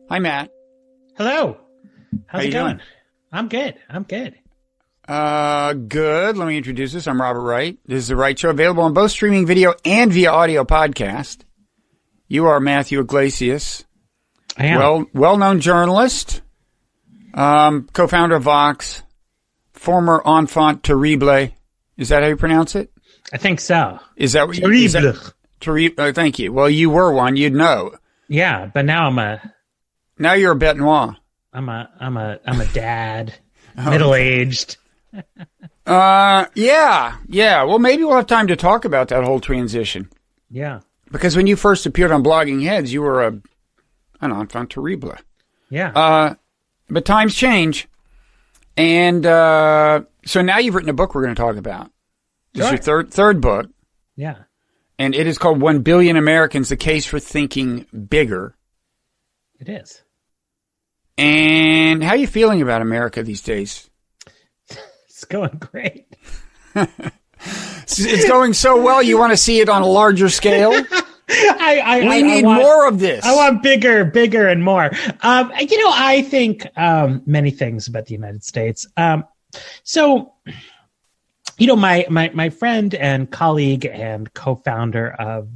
Hi, Matt. Hello. How's How it going? doing? I'm good. Good. Let me introduce us. I'm Robert Wright. This is the Wright Show, available on both streaming video and via audio podcast. You are Matthew Yglesias. I am. Well-known journalist, co-founder of Vox, former enfant terrible. Is that how you pronounce it? I think so. Is that what you... Terrible. Thank you. Well, you were one. You'd know. Yeah, but now Now you're a bête noire. I'm a dad, middle-aged. Yeah. Well, maybe we'll have time to talk about that whole transition. Yeah. Because when you first appeared on Blogging Heads, you were an enfant terrible. Yeah. But times change. And so now you've written a book we're going to talk about. This is your third book. Yeah. And it is called 1 Billion Americans, The Case for Thinking Bigger. It is. And how are you feeling about America these days? It's going great. It's going so well, you want to see it on a larger scale? We need more of this. I want bigger and more. I think many things about the United States. My friend and colleague and co-founder of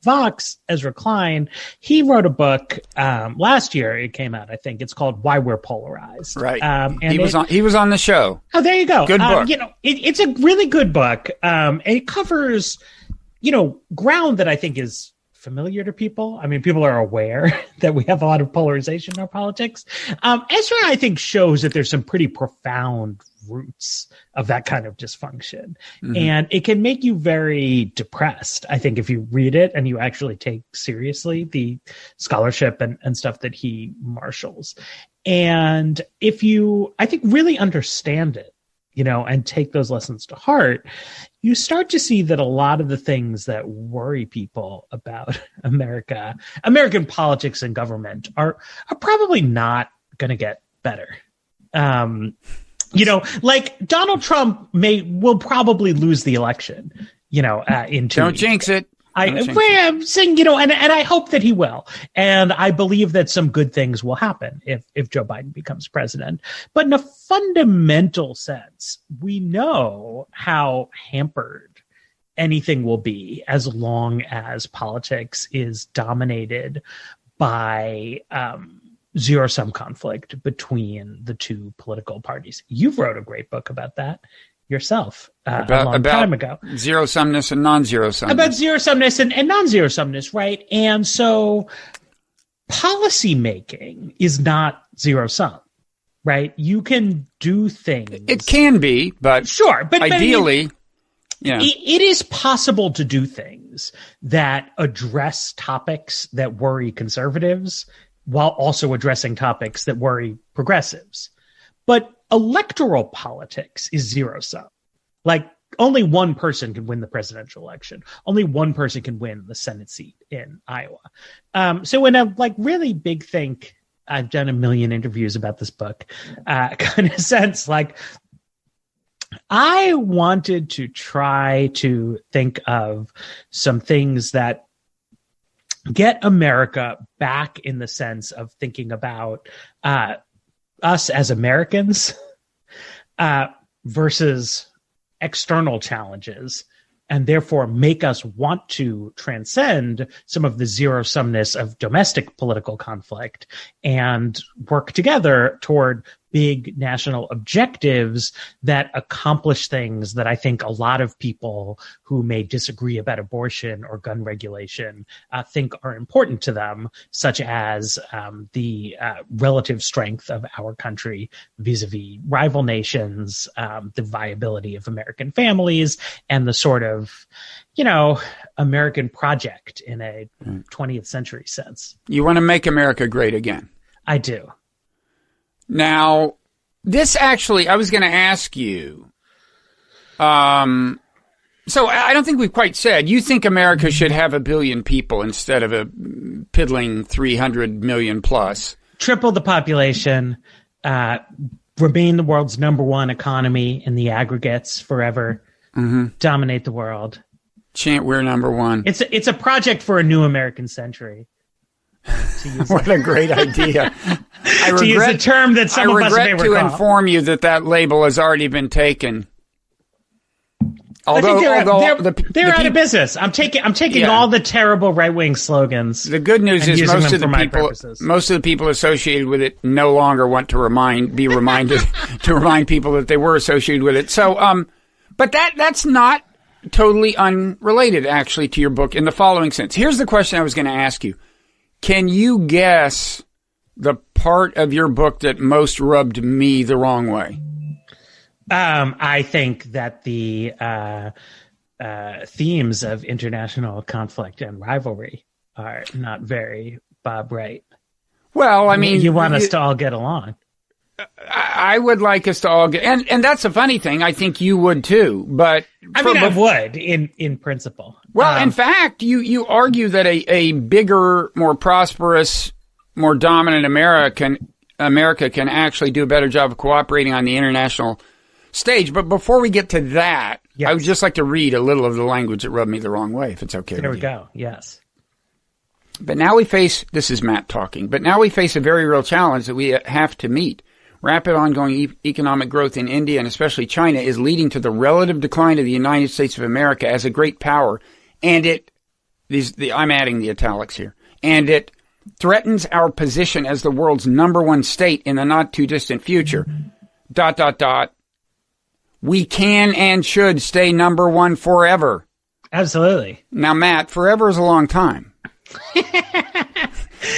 Vox, Ezra Klein, he wrote a book last year. It came out, I think. It's called "Why We're Polarized." Right. And he was on the show. Oh, there you go. Good book. It's a really good book. It covers, ground that I think is familiar to people. I mean, people are aware that we have a lot of polarization in our politics. Ezra, I think, shows that there's some pretty profound roots of that kind of dysfunction. Mm-hmm. And it can make you very depressed, I think, if you read it and you actually take seriously the scholarship and stuff that he marshals. And if you, I think, really understand it, and take those lessons to heart, you start to see that a lot of the things that worry people about American politics and government are probably not going to get better. Like Donald Trump will probably lose the election, in 2 Don't weeks. jinx it. I'm saying, and I hope that he will. And I believe that some good things will happen if Joe Biden becomes president. But in a fundamental sense, we know how hampered anything will be as long as politics is dominated by zero-sum conflict between the two political parties. You've wrote a great book about that yourself a long time ago. Zero-sumness and non-zero-sumness. About zero-sumness and non-zero-sumness, right? And so policy making is not zero-sum, right? You can do things. It can be, but sure, but ideally, it is possible to do things that address topics that worry conservatives while also addressing topics that worry progressives. But electoral politics is zero-sum. Like, only one person can win the presidential election. Only one person can win the Senate seat in Iowa. So in a really big think, I've done a million interviews about this book, kind of sense, I wanted to try to think of some things that get America back in the sense of thinking about us as Americans versus external challenges, and therefore make us want to transcend some of the zero-sumness of domestic political conflict and work together toward big national objectives that accomplish things that I think a lot of people who may disagree about abortion or gun regulation think are important to them, such as the relative strength of our country vis-a-vis rival nations, the viability of American families, and the sort of, American project in a 20th century sense. You want to make America great again. I do. Now, this actually, I was going to ask you, so I don't think we've quite said, you think America should have 1 billion people instead of a piddling 300 million plus. Triple the population, remain the world's #1 economy in the aggregates forever, dominate the world. Chant we're number one. It's a project for a new American century. What a great idea. To use a term that some of us may recall. I regret to inform you that label has already been taken. Although they're out of business. I'm taking all the terrible right-wing slogans. The good news is most of the people associated with it no longer want to be reminded to remind people that they were associated with it. So, but that's not totally unrelated, actually, to your book in the following sense. Here's the question I was going to ask you. Can you guess the part of your book that most rubbed me the wrong way? I think that the themes of international conflict and rivalry are not very Bob Wright. Well, I mean, you want us to all get along. I would like us to all get, and that's a funny thing. I think you would too, but I would in principle. Well, in fact, you argue that a bigger, more prosperous, more dominant America can actually do a better job of cooperating on the international stage. But before we get to that, yes. I would just like to read a little of the language that rubbed me the wrong way, if it's okay. There we go. Yes. But now this is Matt talking, but now we face a very real challenge that we have to meet. Rapid ongoing economic growth in India and especially China is leading to the relative decline of the United States of America as a great power. And I'm adding the italics here, and it threatens our position as the world's number one state in the not too distant future. ... We can and should stay number one forever. Absolutely. Now, Matt, forever is a long time.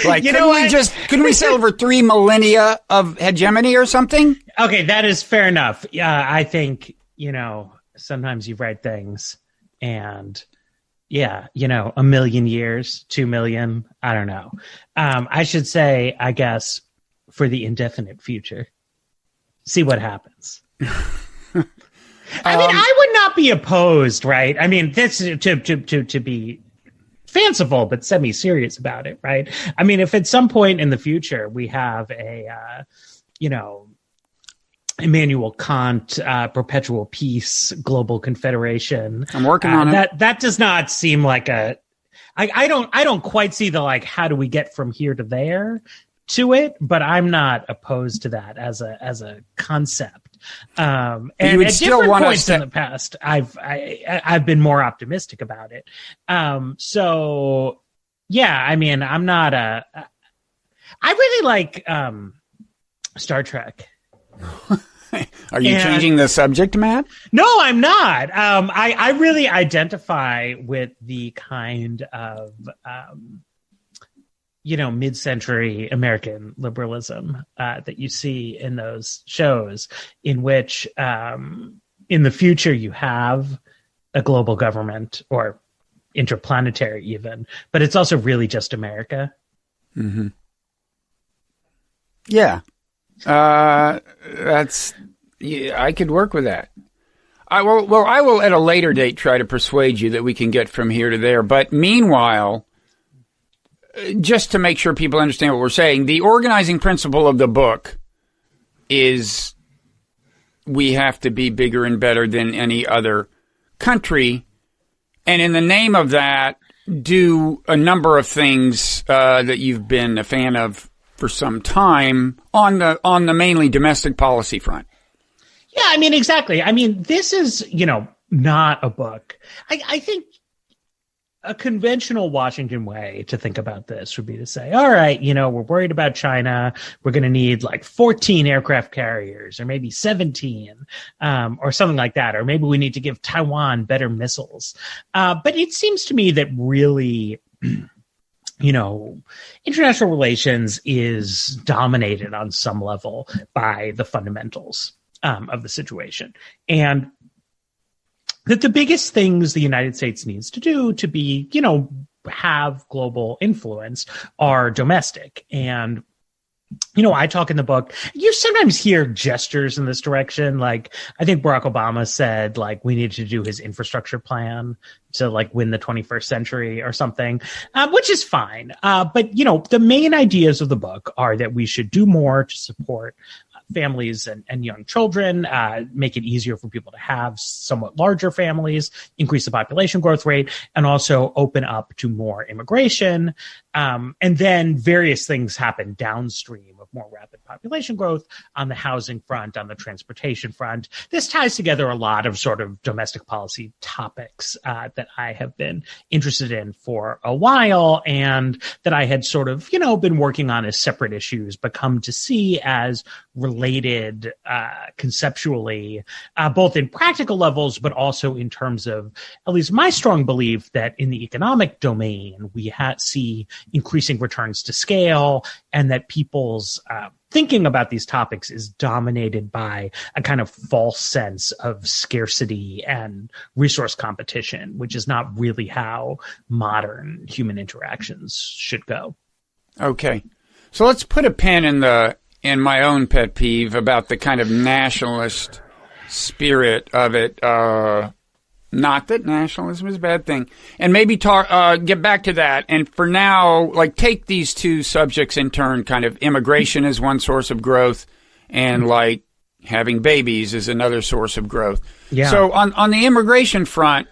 Like, couldn't we settle for 3 millennia of hegemony or something? Okay, that is fair enough. Yeah, I think, sometimes you write things and, 1 million years, 2 million, I don't know. I should say, I guess, for the indefinite future. See what happens. I mean, I would not be opposed, right? I mean, this to be fanciful but semi-serious about it, right? I mean, if at some point in the future we have Immanuel Kant, perpetual peace, global confederation, I'm working on it. That does not seem like I don't quite see the how do we get from here to there to it, but I'm not opposed to that as a concept. And at different points in the past, I've been more optimistic about it. So yeah, I mean, I'm not I really like Star Trek. Are you changing the subject, Matt? No, I'm not. I really identify with the kind of mid-century American liberalism that you see in those shows, in which in the future you have a global government or interplanetary even, but it's also really just America. Mm-hmm. Yeah. I could work with that. I will at a later date try to persuade you that we can get from here to there. But meanwhile, just to make sure people understand what we're saying, the organizing principle of the book is we have to be bigger and better than any other country. And in the name of that, do a number of things that you've been a fan of for some time on the mainly domestic policy front. Yeah, I mean, exactly. I mean, this is, not a book. I think a conventional Washington way to think about this would be to say, all right, we're worried about China. We're going to need 14 aircraft carriers or maybe 17 or something like that. Or maybe we need to give Taiwan better missiles. But it seems to me that really, international relations is dominated on some level by the fundamentals of the situation. And that the biggest things the United States needs to do to be, have global influence are domestic. And, I talk in the book, you sometimes hear gestures in this direction. I think Barack Obama said, we needed to do his infrastructure plan to win the 21st century or something, which is fine. But, the main ideas of the book are that we should do more to support families and young children, make it easier for people to have somewhat larger families, increase the population growth rate, and also open up to more immigration. And then various things happen downstream of more rapid population growth on the housing front, on the transportation front. This ties together a lot of sort of domestic policy topics that I have been interested in for a while, and that I had sort of, been working on as separate issues, but come to see as related conceptually, both in practical levels, but also in terms of at least my strong belief that in the economic domain, we see increasing returns to scale, and that people's thinking about these topics is dominated by a kind of false sense of scarcity and resource competition, which is not really how modern human interactions should go. Okay. So let's put a pin in my own pet peeve about the kind of nationalist spirit of it. Not that nationalism is a bad thing. And maybe get back to that. And for now, take these two subjects in turn, kind of immigration is one source of growth, and having babies is another source of growth. Yeah. So on the immigration front,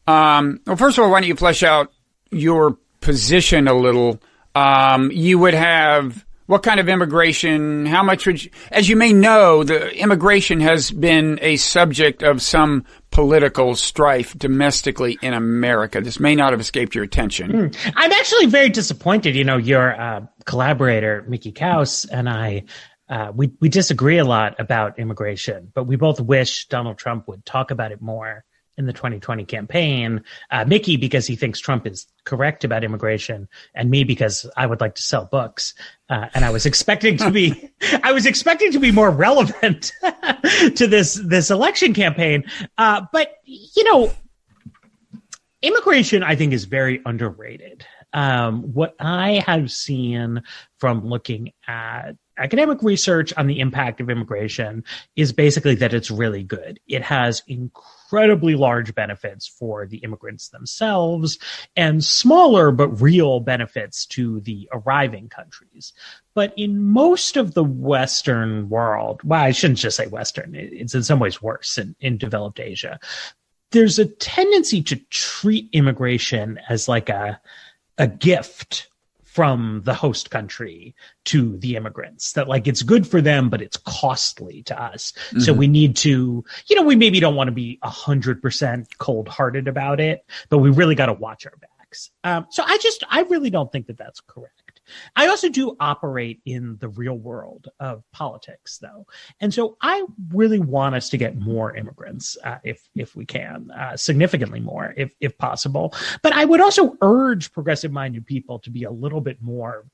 well, first of all, why don't you flesh out your position a little? You would have what kind of immigration? How much would you, as you may know, the immigration has been a subject of some political strife domestically in America. This may not have escaped your attention. I'm actually very disappointed. Your collaborator, Mickey Kaus, and I, we disagree a lot about immigration, but we both wish Donald Trump would talk about it more in the 2020 campaign. Mickey, because he thinks Trump is correct about immigration, and me because I would like to sell books. And I was expecting to be more relevant to this election campaign. But immigration, I think, is very underrated. What I have seen from looking at academic research on the impact of immigration is basically that it's really good. It has incredibly large benefits for the immigrants themselves and smaller but real benefits to the arriving countries. But in most of the Western world, well, I shouldn't just say Western, it's in some ways worse in developed Asia, there's a tendency to treat immigration as like a gift from the host country to the immigrants, that it's good for them, but it's costly to us. Mm-hmm. So we need to, we maybe don't want to be 100% cold hearted about it, but we really got to watch our backs. So I really don't think that that's correct. I also do operate in the real world of politics, though. And so I really want us to get more immigrants, if we can, significantly more, if possible. But I would also urge progressive-minded people to be a little bit more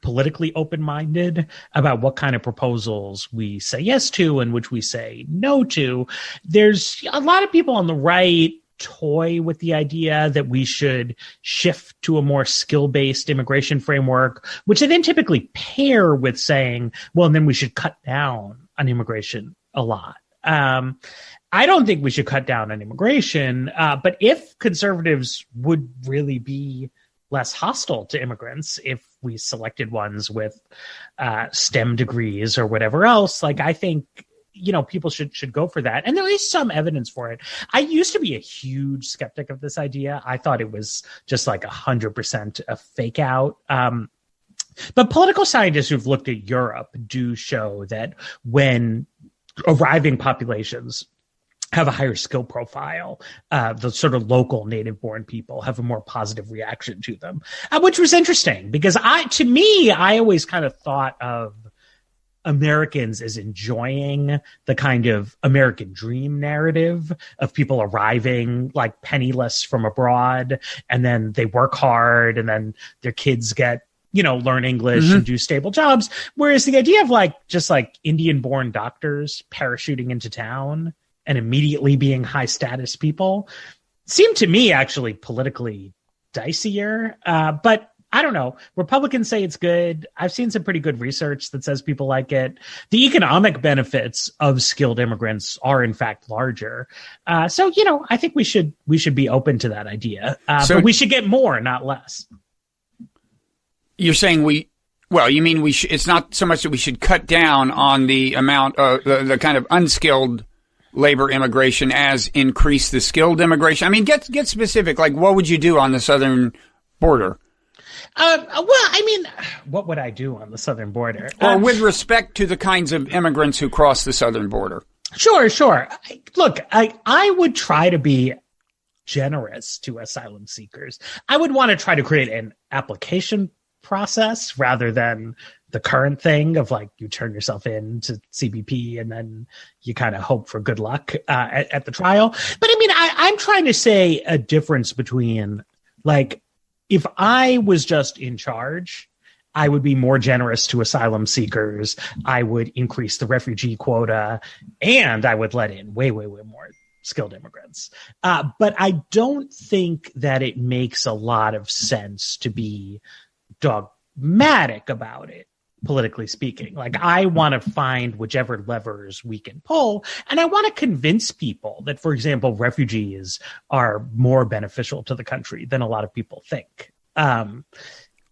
politically open-minded about what kind of proposals we say yes to and which we say no to. There's a lot of people on the right toy with the idea that we should shift to a more skill-based immigration framework, which they then typically pair with saying, well, and then we should cut down on immigration a lot. I don't think we should cut down on immigration, but if conservatives would really be less hostile to immigrants, if we selected ones with STEM degrees or whatever else, I think people should go for that. And there is some evidence for it. I used to be a huge skeptic of this idea. I thought it was just 100% a fake out. But political scientists who've looked at Europe do show that when arriving populations have a higher skill profile, the sort of local native-born people have a more positive reaction to them, which was interesting because I always kind of thought of Americans as enjoying the kind of American dream narrative of people arriving penniless from abroad, and then they work hard, and then their kids get, learn English and do stable jobs. Whereas the idea of just Indian-born doctors parachuting into town and immediately being high status people seemed to me actually politically dicier. But I don't know. Republicans say it's good. I've seen some pretty good research that says people like it. The economic benefits of skilled immigrants are in fact larger. So, I think we should be open to that idea. But we should get more, not less. You're saying Well, you mean it's not so much that we should cut down on the amount of the kind of unskilled labor immigration as increase the skilled immigration? I mean, get specific. Like, what would you do on the southern border? Well, I mean, what would I do on the southern border? Or with respect to the kinds of immigrants who cross the southern border? Sure. Look, I would try to be generous to asylum seekers. I would want to try to create an application process rather than the current thing of like you turn yourself in to CBP and then you kind of hope for good luck at the trial. But I mean, I'm trying to say a difference between like, if I was just in charge, I would be more generous to asylum seekers. I would increase the refugee quota, and I would let in way more skilled immigrants. But I don't think that it makes a lot of sense to be dogmatic about it, politically speaking. Like, I want to find whichever levers we can pull, and I want to convince people that, for example, refugees are more beneficial to the country than a lot of people think.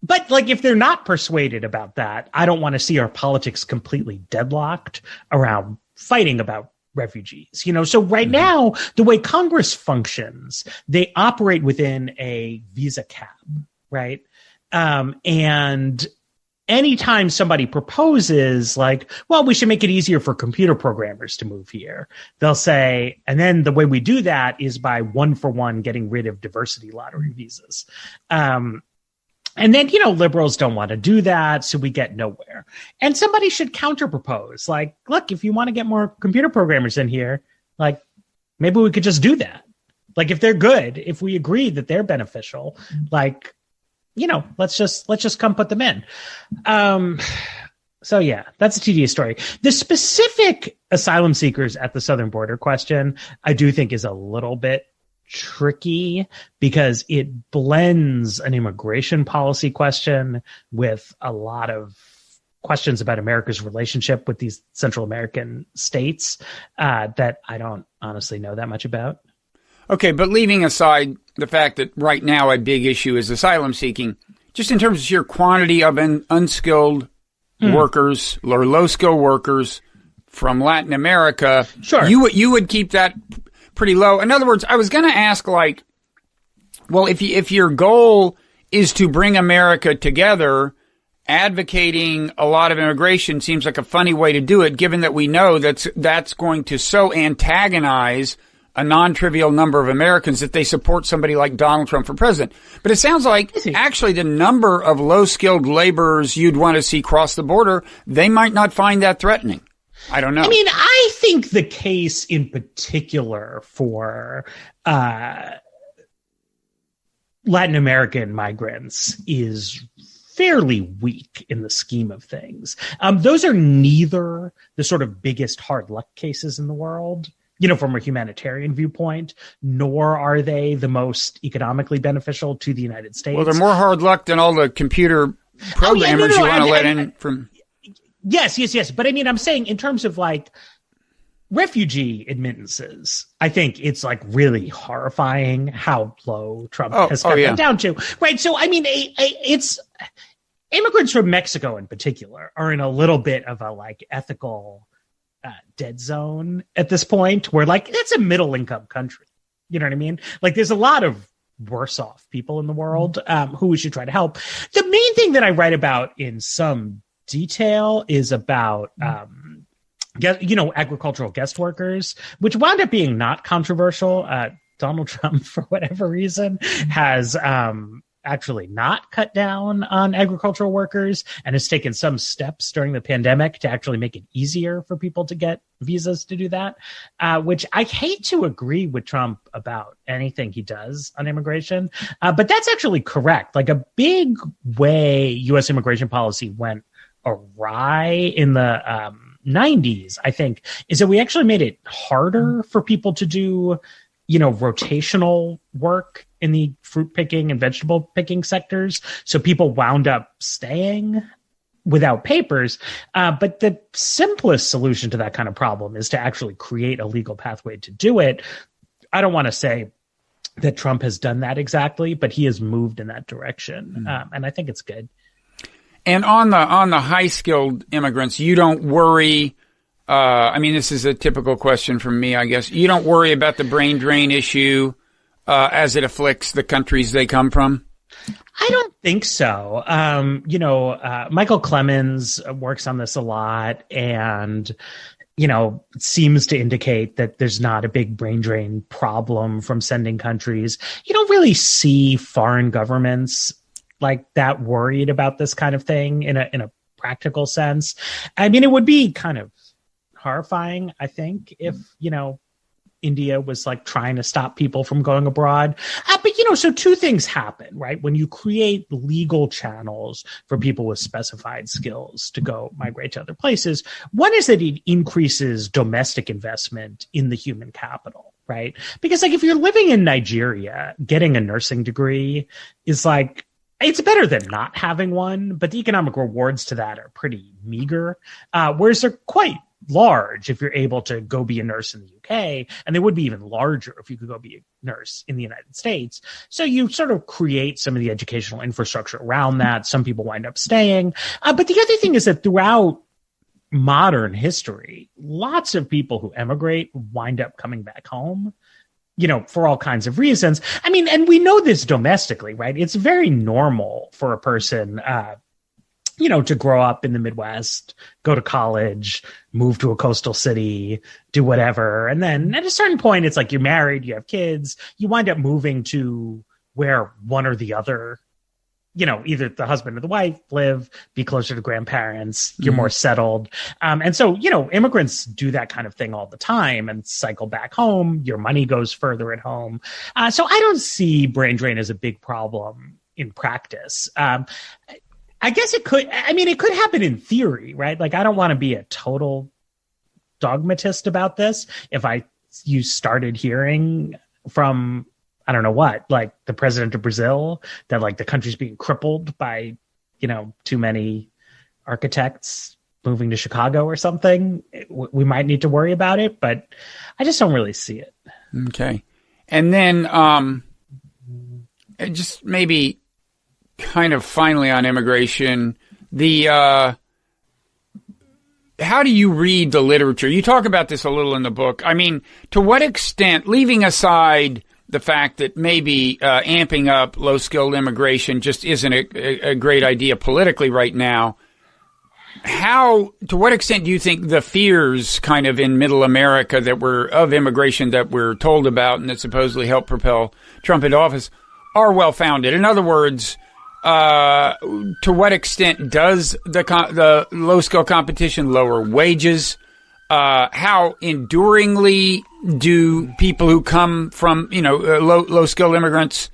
But like, if they're not persuaded about that, I don't want to see our politics completely deadlocked around fighting about refugees. So right now, the way Congress functions, they operate within a visa cap, right? And anytime somebody proposes like, well, we should make it easier for computer programmers to move here, they'll say, and then the way we do that is by 1-for-1 getting rid of diversity lottery visas. And then, liberals don't want to do that, so we get nowhere. And somebody should counter-propose, like, look, if you want to get more computer programmers in here, like, maybe we could just do that. Like, if they're good, if we agree that they're beneficial, like, let's just come put them in. So yeah, that's a tedious story. The specific asylum seekers at the southern border question, I do think is a little bit tricky because it blends an immigration policy question with a lot of questions about America's relationship with these Central American states that I don't honestly know that much about. Okay, but leaving aside the fact that right now a big issue is asylum seeking, just in terms of sheer quantity of unskilled workers or low-skilled workers from Latin America, sure, you would keep that pretty low. In other words, I was going to ask, like, well, if your goal is to bring America together, advocating a lot of immigration seems like a funny way to do it, given that we know that's going to so antagonize a non-trivial number of Americans that they support somebody like Donald Trump for president. But it sounds like actually the number of low-skilled laborers you'd want to see cross the border, they might not find that threatening. I don't know. I mean, I think the case in particular for Latin American migrants is fairly weak in the scheme of things. Those are neither the sort of biggest hard luck cases in the world, from a humanitarian viewpoint, nor are they the most economically beneficial to the United States. Well, they're more hard luck than all the computer programmers you want to let in from... Yes. But I mean, I'm saying in terms of like refugee admittances, I think it's like really horrifying how low Trump has cut them down to. Right. So, I mean, it's immigrants from Mexico in particular are in a little bit of a like ethical dead zone at this point where like it's a middle income country. You know what I mean? Like there's a lot of worse off people in the world who we should try to help. The main thing that I write about in some detail is about agricultural guest workers, which wound up being not controversial. Donald Trump, for whatever reason, has actually not cut down on agricultural workers and has taken some steps during the pandemic to actually make it easier for people to get visas to do that, which I hate to agree with Trump about anything he does on immigration. But that's actually correct. Like a big way U.S. immigration policy went awry in the 90s, I think, is that we actually made it harder for people to do, rotational work in the fruit picking and vegetable picking sectors. So people wound up staying without papers. But the simplest solution to that kind of problem is to actually create a legal pathway to do it. I don't want to say that Trump has done that exactly, but he has moved in that direction. And I think it's good. And on the high skilled immigrants, you don't worry. I mean, this is a typical question from me, I guess. You don't worry about the brain drain issue as it afflicts the countries they come from? I don't think so. Michael Clemens works on this a lot and, seems to indicate that there's not a big brain drain problem from sending countries. You don't really see foreign governments like that worried about this kind of thing in a practical sense. I mean, it would be kind of horrifying, I think, if, India was like trying to stop people from going abroad. So two things happen, right? When you create legal channels for people with specified skills to go migrate to other places, one is that it increases domestic investment in the human capital, right? Because like if you're living in Nigeria, getting a nursing degree is like, it's better than not having one, but the economic rewards to that are pretty meager, whereas they're quite large if you're able to go be a nurse in the UK, and they would be even larger if you could go be a nurse in the United States. So you sort of create some of the educational infrastructure around that. Some people wind up staying. But the other thing is that throughout modern history, lots of people who emigrate wind up coming back home, for all kinds of reasons. I mean, and we know this domestically, right? It's very normal for a person, to grow up in the Midwest, go to college, move to a coastal city, do whatever. And then at a certain point, it's like you're married, you have kids, you wind up moving to where one or the other, either the husband or the wife live, be closer to grandparents, you're more settled. And so, immigrants do that kind of thing all the time and cycle back home. Your money goes further at home. So I don't see brain drain as a big problem in practice. I guess it could happen in theory, right? Like, I don't want to be a total dogmatist about this. If you started hearing from, I don't know what, like the president of Brazil, that like the country's being crippled by, too many architects moving to Chicago or something, we might need to worry about it, but I just don't really see it. Okay. And then just maybe kind of finally on immigration, how do you read the literature? You talk about this a little in the book. I mean, to what extent, leaving aside the fact that maybe amping up low-skilled immigration just isn't a great idea politically right now, to what extent do you think the fears kind of in middle America of immigration that we're told about and that supposedly helped propel Trump into office are well-founded? In other words, to what extent does the low-skill competition lower wages? How enduringly do people who come from, low-skilled immigrants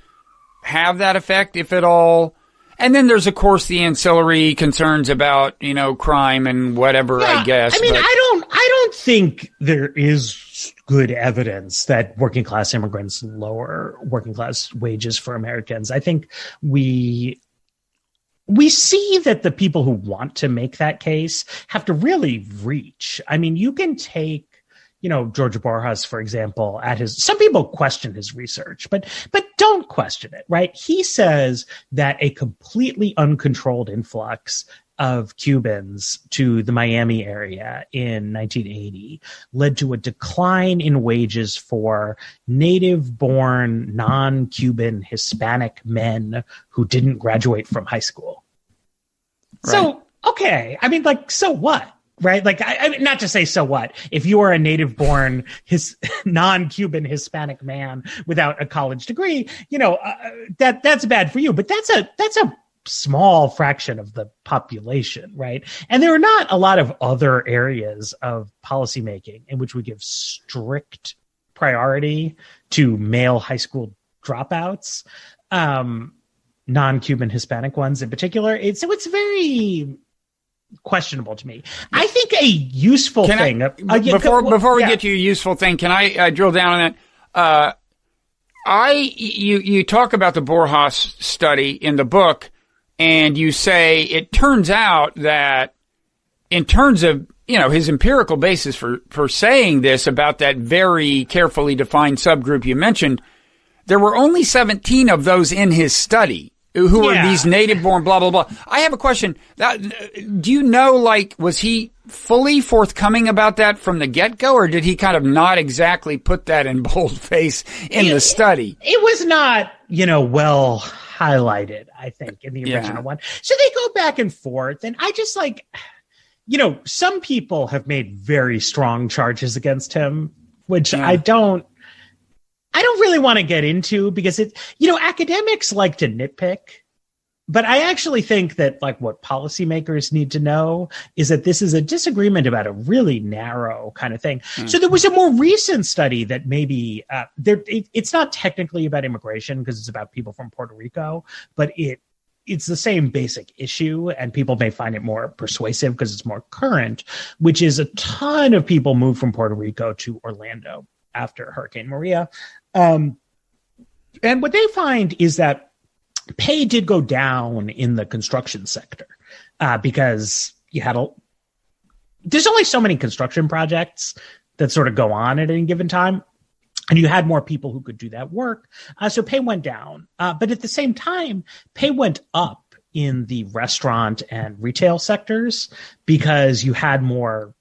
have that effect, if at all? And then there's, of course, the ancillary concerns about, crime and whatever, I guess. I mean, I don't think there is good evidence that working class immigrants lower working class wages for Americans. I think we see that the people who want to make that case have to really reach. I mean, you can take, George Borjas, for example, some people question his research, but don't question it, right? He says that a completely uncontrolled influx of Cubans to the Miami area in 1980 led to a decline in wages for native-born, non-Cuban Hispanic men who didn't graduate from high school. Right. So, okay. I mean, like, so what? Right? Like, I mean, not to say so what. If you are a native-born non-Cuban Hispanic man without a college degree, that's bad for you. But that's a small fraction of the population, right? And there are not a lot of other areas of policymaking in which we give strict priority to male high school dropouts, non-Cuban Hispanic ones in particular. So it's very questionable to me. I think a useful thing. Before we get to your useful thing, can I drill down on that? You talk about the Borjas study in the book, and you say it turns out that in terms of his empirical basis for saying this about that very carefully defined subgroup you mentioned, there were only 17 of those in his study who are these native-born, blah, blah, blah. I have a question. Do you know, like, was he fully forthcoming about that from the get-go, or did he kind of not exactly put that in boldface in the study? It was not, well highlighted, I think, in the original one. So they go back and forth, and I just like, some people have made very strong charges against him, which I don't really want to get into because academics like to nitpick, but I actually think that like what policymakers need to know is that this is a disagreement about a really narrow kind of thing. So there was a more recent study that maybe it's not technically about immigration because it's about people from Puerto Rico, but it's the same basic issue, and people may find it more persuasive because it's more current, which is a ton of people moved from Puerto Rico to Orlando after Hurricane Maria. And what they find is that pay did go down in the construction sector because there's only so many construction projects that sort of go on at any given time. And you had more people who could do that work. So pay went down. But at the same time, pay went up in the restaurant and retail sectors because you had more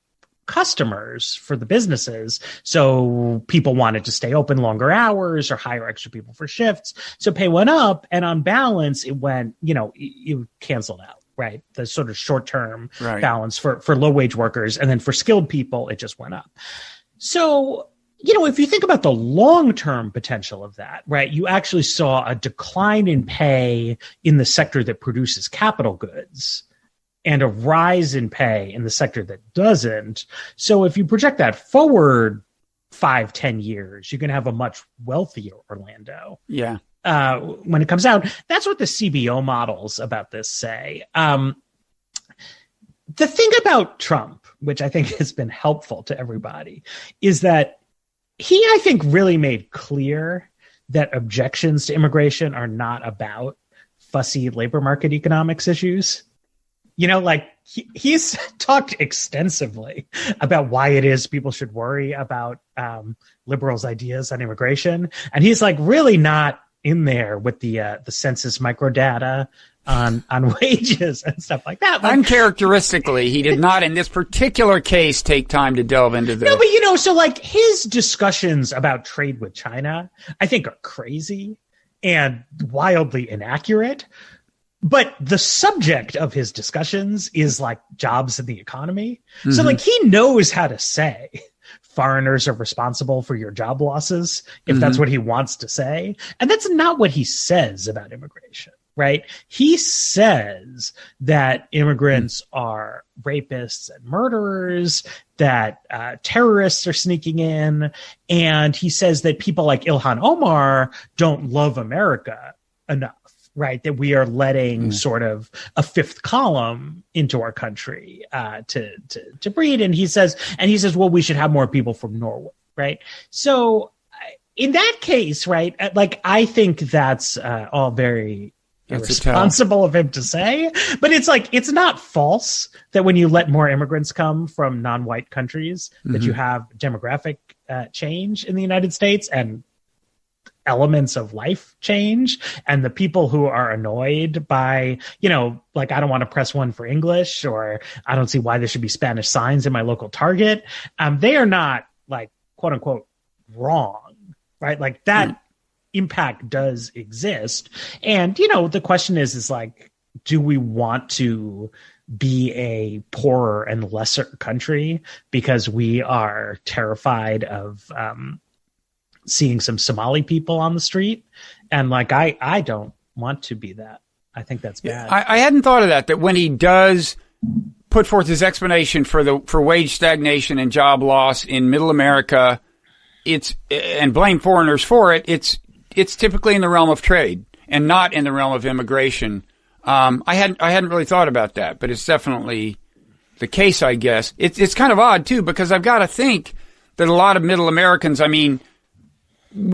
customers for the businesses. So people wanted to stay open longer hours or hire extra people for shifts. So pay went up, and on balance, it went, it canceled out, right? The sort of short-term balance for low-wage workers. And then for skilled people, it just went up. So, if you think about the long-term potential of that, right, you actually saw a decline in pay in the sector that produces capital goods and a rise in pay in the sector that doesn't. So if you project that forward 5-10 years, you're going to have a much wealthier Orlando. Yeah. When it comes out, that's what the CBO models about this say. The thing about Trump, which I think has been helpful to everybody, is that he, I think, really made clear that objections to immigration are not about fussy labor market economics issues. He's talked extensively about why it is people should worry about liberals' ideas on immigration. And he's like really not in there with the census microdata on wages and stuff like that. Uncharacteristically, he did not in this particular case take time to delve into this. No, but so like his discussions about trade with China, I think are crazy and wildly inaccurate. But the subject of his discussions is like jobs in the economy. Mm-hmm. So like he knows how to say foreigners are responsible for your job losses if that's what he wants to say. And that's not what he says about immigration, right? He says that immigrants are rapists and murderers, that terrorists are sneaking in. And he says that people like Ilhan Omar don't love America enough. Right, that we are letting sort of a fifth column into our country to breed, and he says, well, we should have more people from Norway, right? So, in that case, right, like I think that's all very irresponsible of him to say, but it's like it's not false that when you let more immigrants come from non-white countries, that you have demographic change in the United States and elements of life change, and the people who are annoyed by, like I don't want to press one for English, or I don't see why there should be Spanish signs in my local Target. They are not like quote unquote wrong, right? Like that impact does exist. And, the question is like, do we want to be a poorer and lesser country because we are terrified of, seeing some Somali people on the street? And like, I don't want to be that. I think that's bad. I hadn't thought of that when he does put forth his explanation for wage stagnation and job loss in middle America, and blame foreigners for it. It's typically in the realm of trade and not in the realm of immigration. I hadn't really thought about that, but it's definitely the case, I guess. It's kind of odd too, because I've got to think that a lot of middle Americans,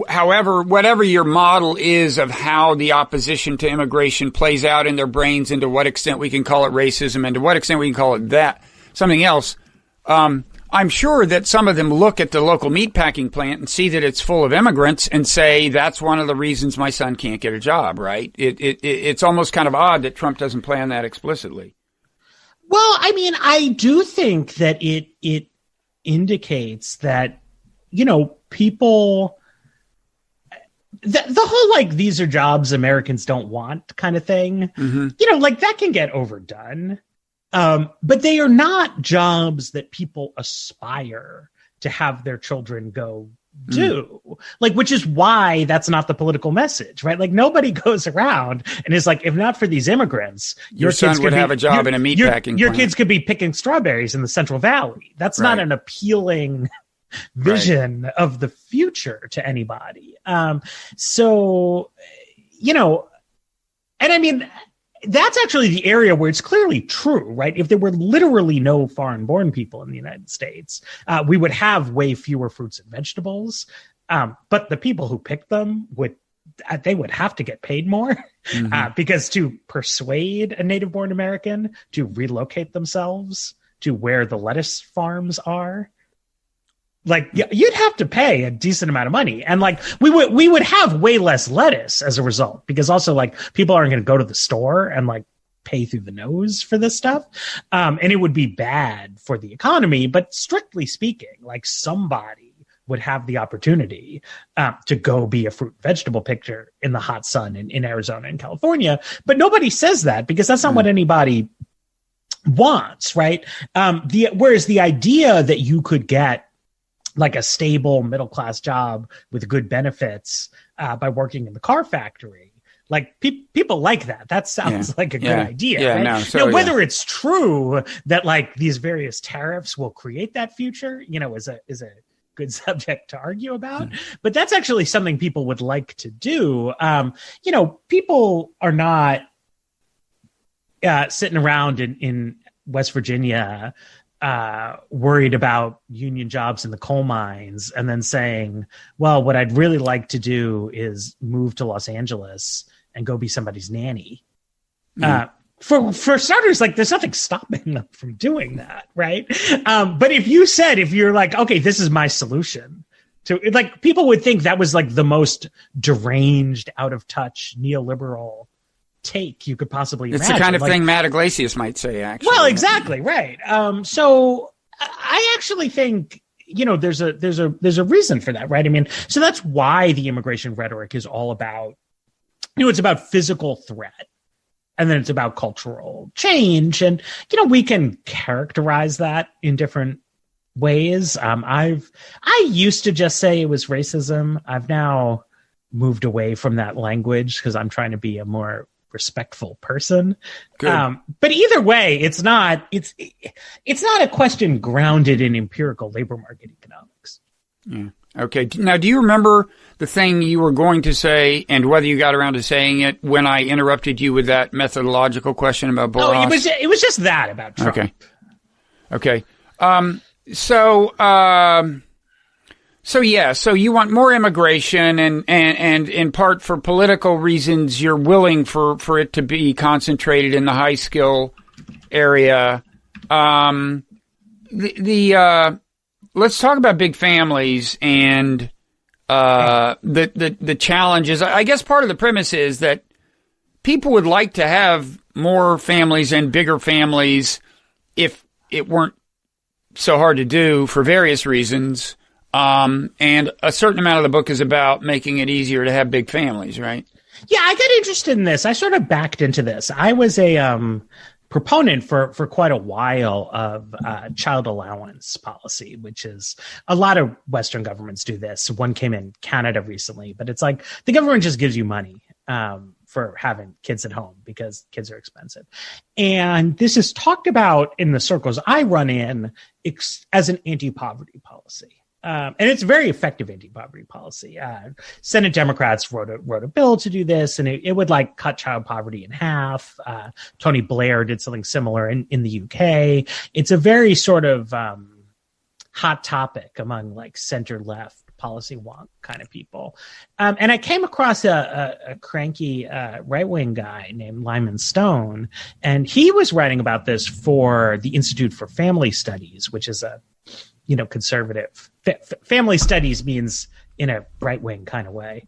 however, whatever your model is of how the opposition to immigration plays out in their brains, and to what extent we can call it racism and to what extent we can call it that something else, I'm sure that some of them look at the local meatpacking plant and see that it's full of immigrants and say, that's one of the reasons my son can't get a job, right? It's almost kind of odd that Trump doesn't plan that explicitly. Well, I mean, I do think that it indicates that, people, the whole, like, these are jobs Americans don't want kind of thing, like that can get overdone. But they are not jobs that people aspire to have their children go do, like, which is why that's not the political message, right? Like, nobody goes around and is like, if not for these immigrants, your son would have a job in a meatpacking your plant. Kids could be picking strawberries in the Central Valley. That's not an appealing vision of the future to anybody. So, and I mean, that's actually the area where it's clearly true, right? If there were literally no foreign-born people in the United States, we would have way fewer fruits and vegetables. But the people who pick them would have to get paid more because to persuade a native-born American to relocate themselves to where the lettuce farms are, like, you'd have to pay a decent amount of money. And like, we would have way less lettuce as a result, because also, like, people aren't going to go to the store and like pay through the nose for this stuff. And it would be bad for the economy. But strictly speaking, like, somebody would have the opportunity to go be a fruit and vegetable picker in the hot sun in Arizona and California. But nobody says that, because that's not what anybody wants, right? Whereas the idea that you could get like a stable middle-class job with good benefits by working in the car factory, like people like that. That sounds like a good idea. Yeah, right? Now, whether it's true that like these various tariffs will create that future, is a good subject to argue about. But that's actually something people would like to do. People are not sitting around in West Virginia worried about union jobs in the coal mines and then saying, well, what I'd really like to do is move to Los Angeles and go be somebody's nanny. For starters, like, there's nothing stopping them from doing that, right? But if you're like, okay, this is my solution to, like, people would think that was like the most deranged, out of touch, neoliberal take you could possibly imagine. It's the kind of thing Matt Yglesias might say, actually. Well, exactly, right. So I actually think, there's a reason for that, right? I mean, so that's why the immigration rhetoric is all about, it's about physical threat, and then it's about cultural change. And, we can characterize that in different ways. I used to just say it was racism. I've now moved away from that language because I'm trying to be a more respectful person. But either way, it's not a question grounded in empirical labor market economics. Yeah. Okay. Now, do you remember the thing you were going to say and whether you got around to saying it when I interrupted you with that methodological question about Boras? Oh, it was just that about Trump. Okay. So you want more immigration and in part for political reasons, you're willing for it to be concentrated in the high skill area. Let's talk about big families and the challenges. I guess part of the premise is that people would like to have more families and bigger families if it weren't so hard to do for various reasons. And a certain amount of the book is about making it easier to have big families, right? Yeah, I got interested in this. I sort of backed into this. I was a proponent for quite a while of child allowance policy, which is a lot of Western governments do this. One came in Canada recently, but it's like the government just gives you money for having kids at home because kids are expensive. And this is talked about in the circles I run in as an anti-poverty policy. And it's a very effective anti-poverty policy. Senate Democrats wrote a bill to do this, and it would like cut child poverty in half. Tony Blair did something similar in the UK. It's a very sort of hot topic among like center-left policy wonk kind of people. And I came across a cranky right-wing guy named Lyman Stone, and he was writing about this for the Institute for Family Studies, which is a conservative. Family studies means in a right-wing kind of way,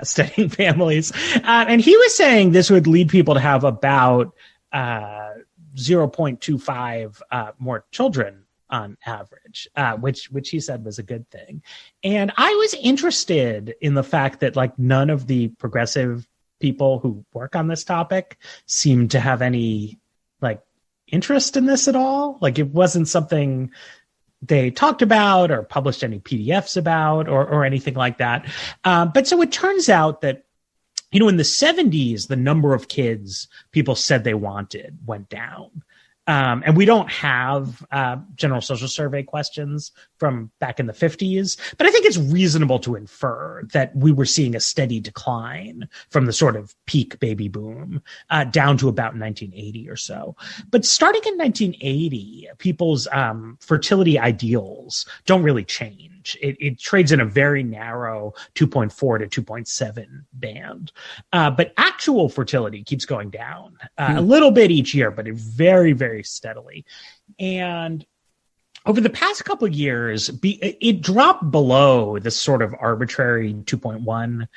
studying families. And he was saying this would lead people to have about 0.25 more children on average, which he said was a good thing. And I was interested in the fact that like none of the progressive people who work on this topic seem to have any like interest in this at all. Like it wasn't something they talked about or published any PDFs about or anything like that. But so it turns out that, in the 70s, the number of kids people said they wanted went down. And we don't have general social survey questions from back in the 50s, but I think it's reasonable to infer that we were seeing a steady decline from the sort of peak baby boom down to about 1980 or so. But starting in 1980, people's fertility ideals don't really change. It trades in a very narrow 2.4 to 2.7 band. But actual fertility keeps going down a little bit each year, but very, very steadily. And over the past couple of years, it dropped below this sort of arbitrary 2.1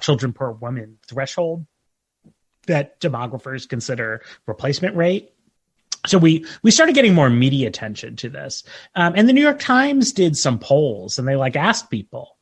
children per woman threshold that demographers consider replacement rate. So we started getting more media attention to this. And the New York Times did some polls and they asked people,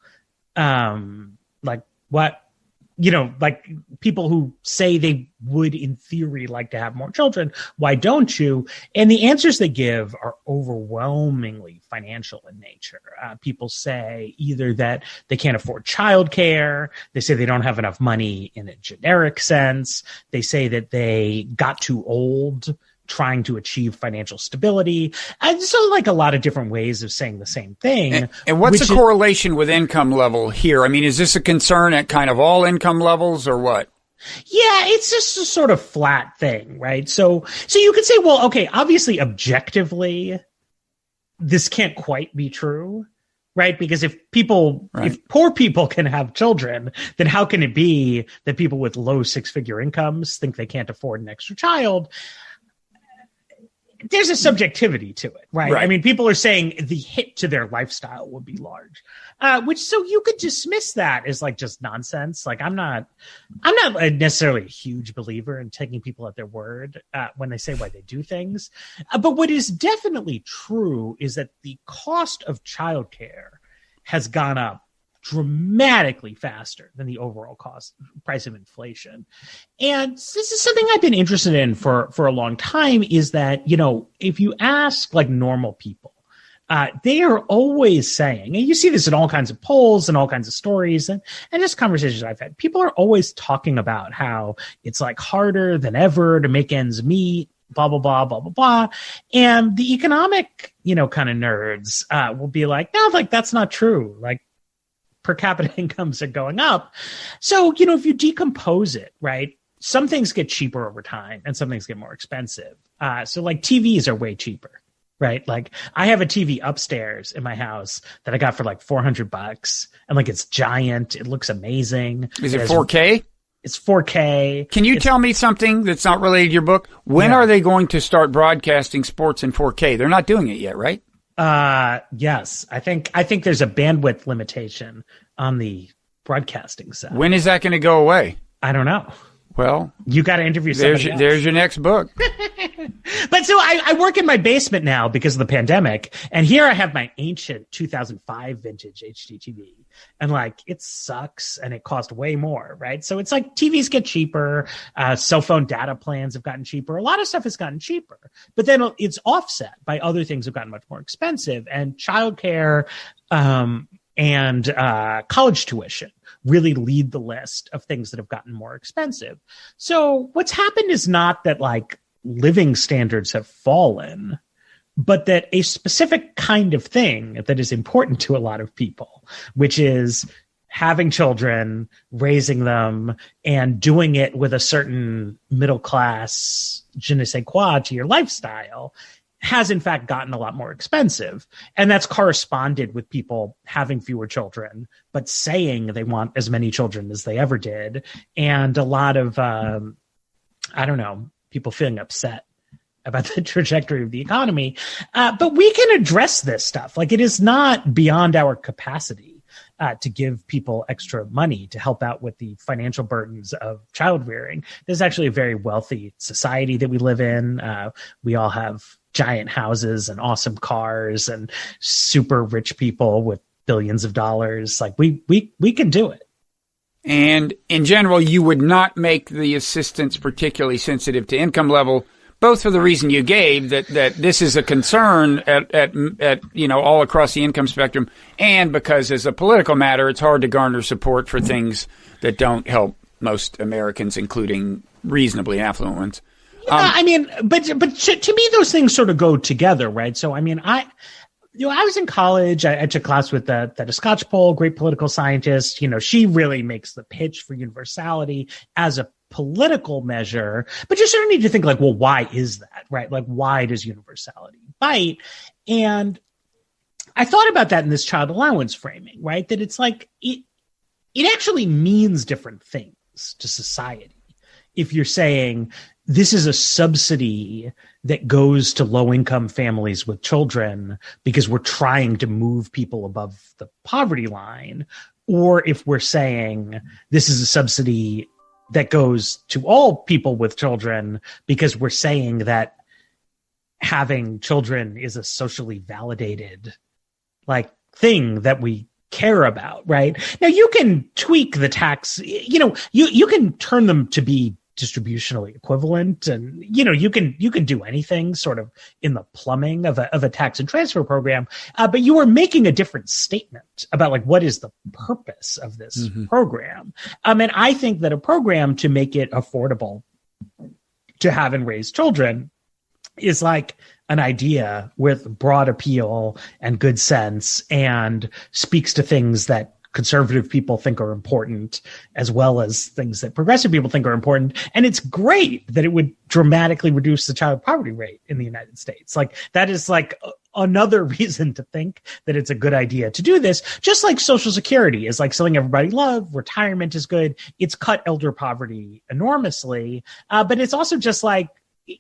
people who say they would in theory like to have more children, why don't you? And the answers they give are overwhelmingly financial in nature. People say either that they can't afford childcare. They say they don't have enough money in a generic sense. They say that they got too old trying to achieve financial stability. And so a lot of different ways of saying the same thing. And what's the correlation with income level here? I mean, is this a concern at kind of all income levels or what? Yeah, it's just a sort of flat thing, right? So you could say, well, okay, obviously objectively, this can't quite be true, right? Because if poor people can have children, then how can it be that people with low six-figure incomes think they can't afford an extra child? There's a subjectivity to it, right? I mean, people are saying the hit to their lifestyle would be large, so you could dismiss that as just nonsense. I'm not necessarily a huge believer in taking people at their word when they say why they do things. But what is definitely true is that the cost of childcare has gone up dramatically faster than the overall price of inflation. And this is something I've been interested in for a long time, is that, if you ask normal people, they are always saying, and you see this in all kinds of polls and all kinds of stories and just conversations I've had, people are always talking about how it's harder than ever to make ends meet, blah, blah, blah, blah, blah, blah. And the economic, kind of nerds will be no, that's not true. Per capita incomes are going up. So, if you decompose it, right, some things get cheaper over time and some things get more expensive. So TVs are way cheaper, right? I have a TV upstairs in my house that I got for $400 and it's giant. It looks amazing. Is it 4K? It's 4K. Can you tell me something that's not related to your book? When are they going to start broadcasting sports in 4K? They're not doing it yet, right? Yes, I think there's a bandwidth limitation on the broadcasting side. When is that going to go away? I don't know. Well, you got to interview somebody else. There's your next book. But so I work in my basement now because of the pandemic, and here I have my ancient 2005 vintage HDTV, and it sucks, and it cost way more, right? So it's TVs get cheaper, cell phone data plans have gotten cheaper, a lot of stuff has gotten cheaper, but then it's offset by other things have gotten much more expensive, and childcare and college tuition really lead the list of things that have gotten more expensive. So what's happened is not that living standards have fallen, but that a specific kind of thing that is important to a lot of people, which is having children, raising them, and doing it with a certain middle class je ne sais quoi to your lifestyle, has in fact gotten a lot more expensive. And that's corresponded with people having fewer children, but saying they want as many children as they ever did. And a lot of, people feeling upset about the trajectory of the economy. But we can address this stuff. Like, it is not beyond our capacity to give people extra money to help out with the financial burdens of child rearing. This is actually a very wealthy society that we live in. We all have giant houses and awesome cars and super rich people with billions of dollars. Like, we can do it. And in general, you would not make the assistance particularly sensitive to income level, both for the reason you gave, that this is a concern at all across the income spectrum, and because as a political matter, it's hard to garner support for things that don't help most Americans, including reasonably affluent ones. Yeah, but to me, those things sort of go together, right? So, I was in college. I took class with the Skocpol, great political scientist. She really makes the pitch for universality as a political measure, but you sort of need to think like, well, why is that, right? Like, why does universality bite? And I thought about that in this child allowance framing, right? That it's like, it actually means different things to society. If you're saying this is a subsidy that goes to low-income families with children because we're trying to move people above the poverty line, or if we're saying this is a subsidy that goes to all people with children because we're saying that having children is a socially validated thing that we care about, right? Now, you can tweak the tax, you can turn them to be distributionally equivalent, and you can do anything sort of in the plumbing of a tax and transfer program, but you are making a different statement about what is the purpose of this program. And I think that a program to make it affordable to have and raise children is like an idea with broad appeal and good sense, and speaks to things that conservative people think are important, as well as things that progressive people think are important. And it's great that it would dramatically reduce the child poverty rate in the United States. That is another reason to think that it's a good idea to do this. Just like Social Security is something everybody loves, retirement is good. It's cut elder poverty enormously. But it's also just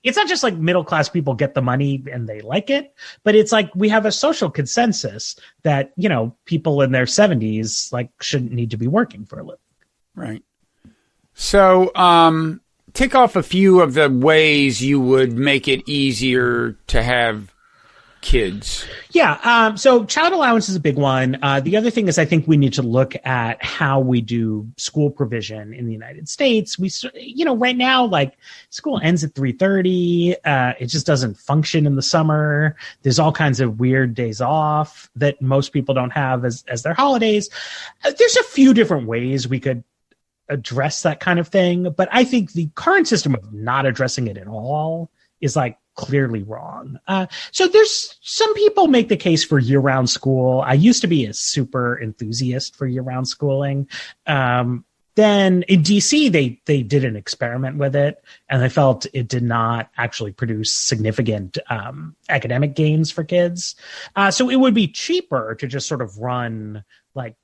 it's not just middle-class people get the money and they like it, but it's we have a social consensus that, people in their 70s shouldn't need to be working for a living. Right. So, tick off a few of the ways you would make it easier to have kids. Yeah. So child allowance is a big one. The other thing is, I think we need to look at how we do school provision in the United States. Right now, school ends at 3:30. It just doesn't function in the summer. There's all kinds of weird days off that most people don't have as their holidays. There's a few different ways we could address that kind of thing, but I think the current system of not addressing it at all is clearly wrong. So there's some people make the case for year-round school. I used to be a super enthusiast for year-round schooling. Then in DC, they did an experiment with it, and they felt it did not actually produce significant academic gains for kids. So it would be cheaper to just sort of run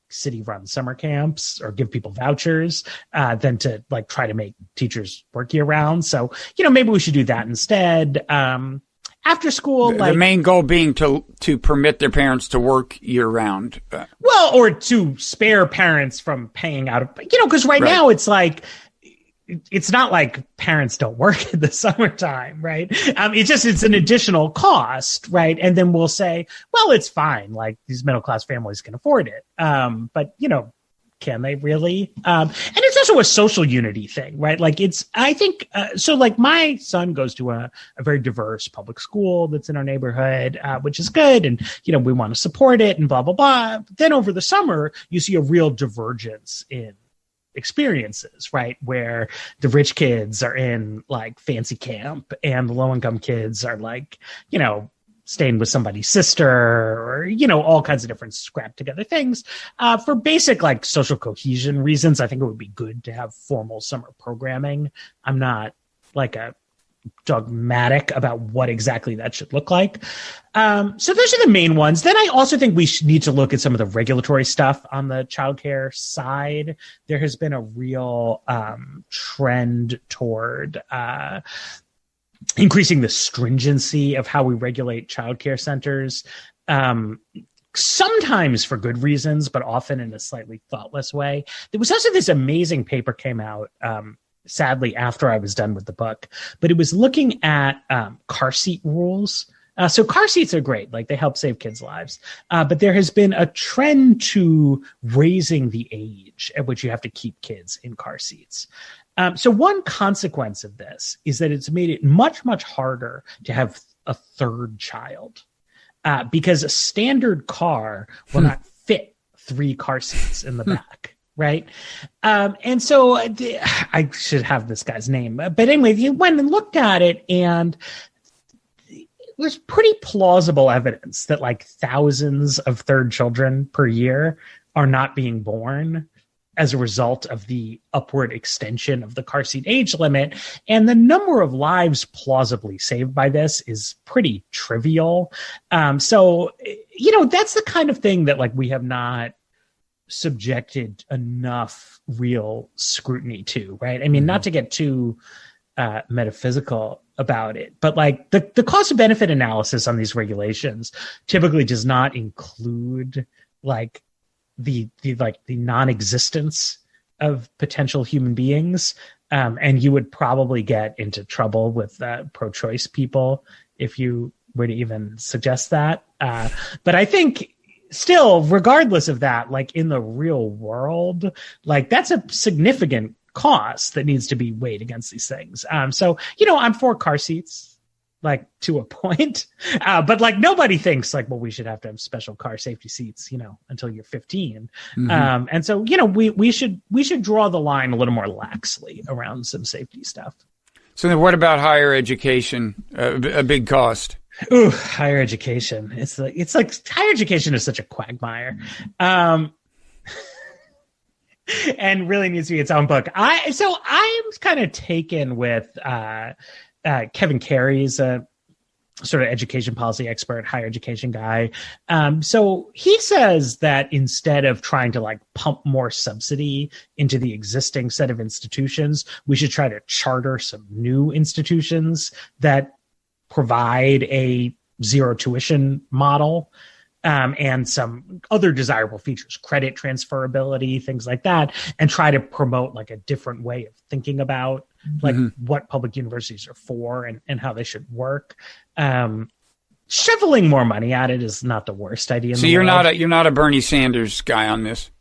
city-run summer camps or give people vouchers than to try to make teachers work year-round. So, maybe we should do that instead. After school, the main goal being to permit their parents to work year-round. Or to spare parents from paying out, because right now it's it's not parents don't work in the summertime, right? It's an additional cost, right? And then we'll say, well, it's fine. These middle-class families can afford it. But, can they really? And it's also a social unity thing, right? I think, my son goes to a very diverse public school that's in our neighborhood, which is good. And, we want to support it and blah, blah, blah. But then over the summer, you see a real divergence in experiences, right? Where the rich kids are in fancy camp and the low income kids are staying with somebody's sister, or, all kinds of different scrapped together things. For basic social cohesion reasons, I think it would be good to have formal summer programming. I'm not a dogmatic about what exactly that should look like. So those are the main ones. Then I also think we need to look at some of the regulatory stuff on the childcare side. There has been a real trend toward increasing the stringency of how we regulate childcare centers, sometimes for good reasons, but often in a slightly thoughtless way. There was also this amazing paper came out, sadly, after I was done with the book, but it was looking at car seat rules. So car seats are great, like they help save kids' lives. But there has been a trend to raising the age at which you have to keep kids in car seats. So one consequence of this is that it's made it much, much harder to have a third child because a standard car will not fit 3 car seats in the back. Right. And so I should have this guy's name. But anyway, he went and looked at it, and there's pretty plausible evidence that like thousands of third children per year are not being born as a result of the upward extension of the car seat age limit. And the number of lives plausibly saved by this is pretty trivial. So, that's the kind of thing that like we have not subjected enough real scrutiny to, right? I mean, not to get too metaphysical about it, but like the cost of benefit analysis on these regulations typically does not include like the non-existence of potential human beings. And you would probably get into trouble with pro-choice people if you were to even suggest that. But I think still, regardless of that, like in the real world, like that's a significant cost that needs to be weighed against these things. So, I'm for car seats, like to a point, but like nobody thinks like, well, we should have to have special car safety seats, until you're 15. And so, we should draw the line a little more laxly around some safety stuff. So then what about higher education? A big cost. Ooh, higher education. It's like higher education is such a quagmire. And really needs to be its own book. I'm kind of taken with Kevin Carey's a sort of education policy expert, higher education guy. So he says that instead of trying to like pump more subsidy into the existing set of institutions, we should try to charter some new institutions that provide a zero tuition model. And some other desirable features, credit transferability, things like that, and try to promote like a different way of thinking about like what public universities are for and how they should work. Shoveling more money at it is not the worst idea. So you're not a Bernie Sanders guy on this.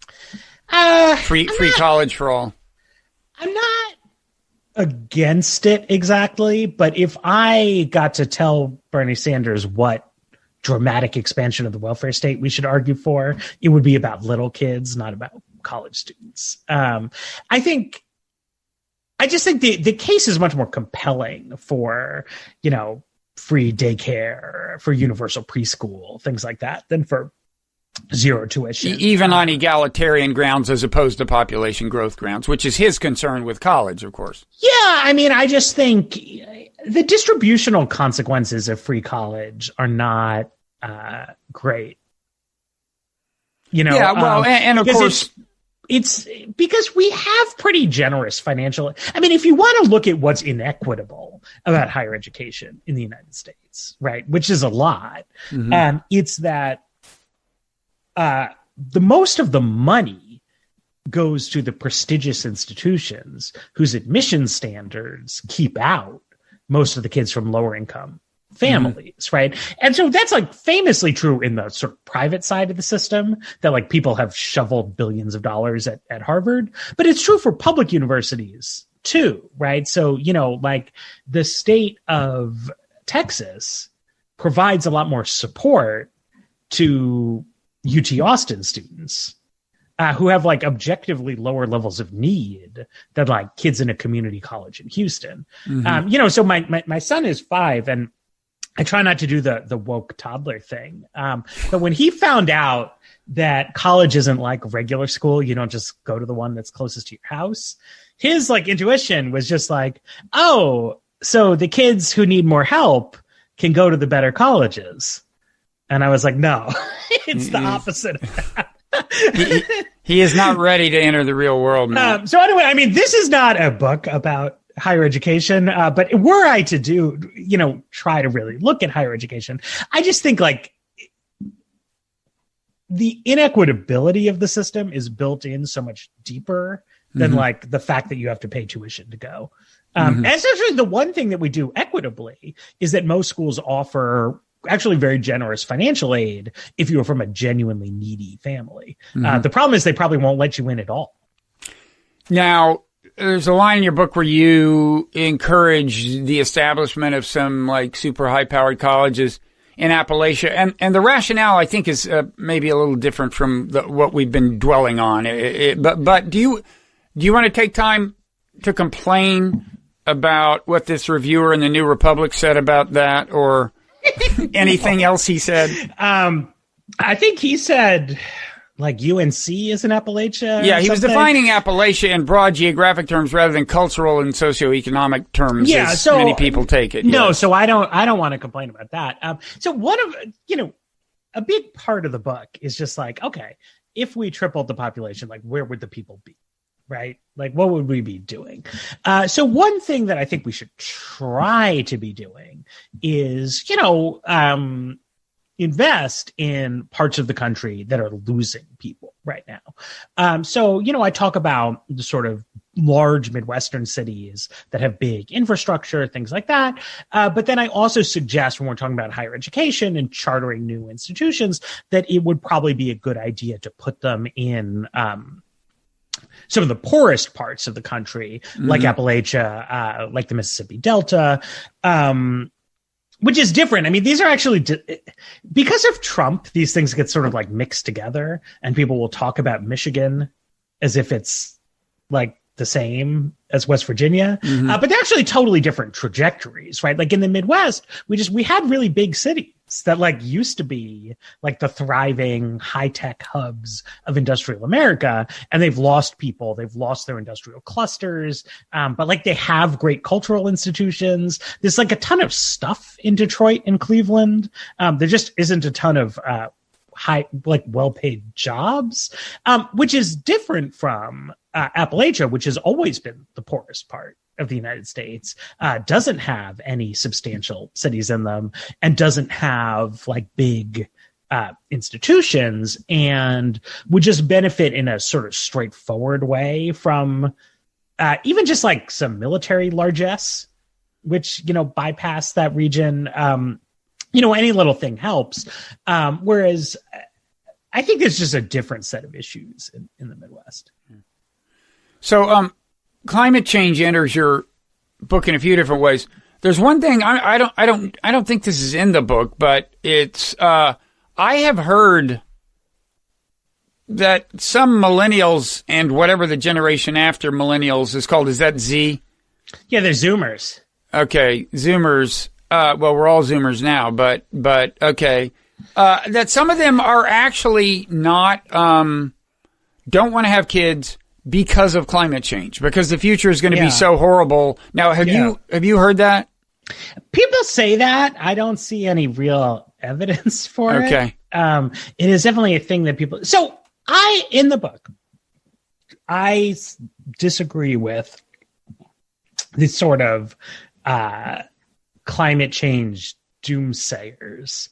Free college for all. I'm not against it exactly, but if I got to tell Bernie Sanders what dramatic expansion of the welfare state we should argue for, it would be about little kids, not about college students. I just think the case is much more compelling for, free daycare, for universal preschool, things like that, than for zero tuition. Even on egalitarian grounds as opposed to population growth grounds, which is his concern with college, of course. Yeah, I mean, I just think the distributional consequences of free college are not great. Yeah, well, and of course, it's because we have pretty generous financial. I mean, if you want to look at what's inequitable about higher education in the United States, right, which is a lot, it's that the most of the money goes to the prestigious institutions whose admission standards keep out most of the kids from lower income families, right? And so that's like famously true in the sort of private side of the system, that like people have shoveled billions of dollars at Harvard, but it's true for public universities too, right? So, like the state of Texas provides a lot more support to UT Austin students who have like objectively lower levels of need than like kids in a community college in Houston. So my son is 5, and I try not to do the woke toddler thing. But when he found out that college isn't like regular school, you don't just go to the one that's closest to your house, his like intuition was just like, oh, so the kids who need more help can go to the better colleges. And I was like, no, it's the opposite of that. he is not ready to enter the real world, man. So anyway, I mean, this is not a book about higher education. But were I to try to really look at higher education, I just think like the inequitability of the system is built in so much deeper than like the fact that you have to pay tuition to go. And essentially the one thing that we do equitably is that most schools offer actually very generous financial aid if you're from a genuinely needy family. The problem is they probably won't let you in at all. Now, there's a line in your book where you encourage the establishment of some like super high powered colleges in Appalachia. And the rationale, I think, is maybe a little different from what we've been dwelling on. But do you want to take time to complain about what this reviewer in the New Republic said about that, or anything else he said? I think he said like UNC is in Appalachia. Yeah, he was defining Appalachia in broad geographic terms rather than cultural and socioeconomic terms. Yeah, as so many people take it. No, so I don't want to complain about that. So one of a big part of the book is just like, okay, if we tripled the population, like where would the people be? Right? Like, what would we be doing? So one thing that I think we should try to be doing is, invest in parts of the country that are losing people right now. So, I talk about the sort of large Midwestern cities that have big infrastructure, things like that. But then I also suggest when we're talking about higher education and chartering new institutions, that it would probably be a good idea to put them in, some of the poorest parts of the country, like Appalachia, like the Mississippi Delta, which is different. I mean, these are actually, because of Trump, these things get sort of like mixed together, and people will talk about Michigan as if it's like the same as West Virginia, but they're actually totally different trajectories, right? Like in the Midwest, we had really big cities that like used to be like the thriving high-tech hubs of industrial America, and they've lost people, they've lost their industrial clusters, but like they have great cultural institutions. There's like a ton of stuff in Detroit and Cleveland. There just isn't a ton of well-paid jobs, which is different from Appalachia, which has always been the poorest part of the United States, doesn't have any substantial cities in them, and doesn't have like big institutions, and would just benefit in a sort of straightforward way from even just like some military largesse, which, bypass that region. Any little thing helps. Whereas I think there's just a different set of issues in the Midwest. So, climate change enters your book in a few different ways. There's one thing I don't think this is in the book, but it's I have heard that some millennials and whatever the generation after millennials is called, is that Z? Yeah, they're Zoomers. Okay, Zoomers. Well, we're all Zoomers now, but okay. That some of them are actually not, don't want to have kids because of climate change, because the future is going to be so horrible. Now, have you heard that? People say that. I don't see any real evidence for it. Okay. It is definitely a thing that people, so in the book, I disagree with this sort of, climate change doomsayers.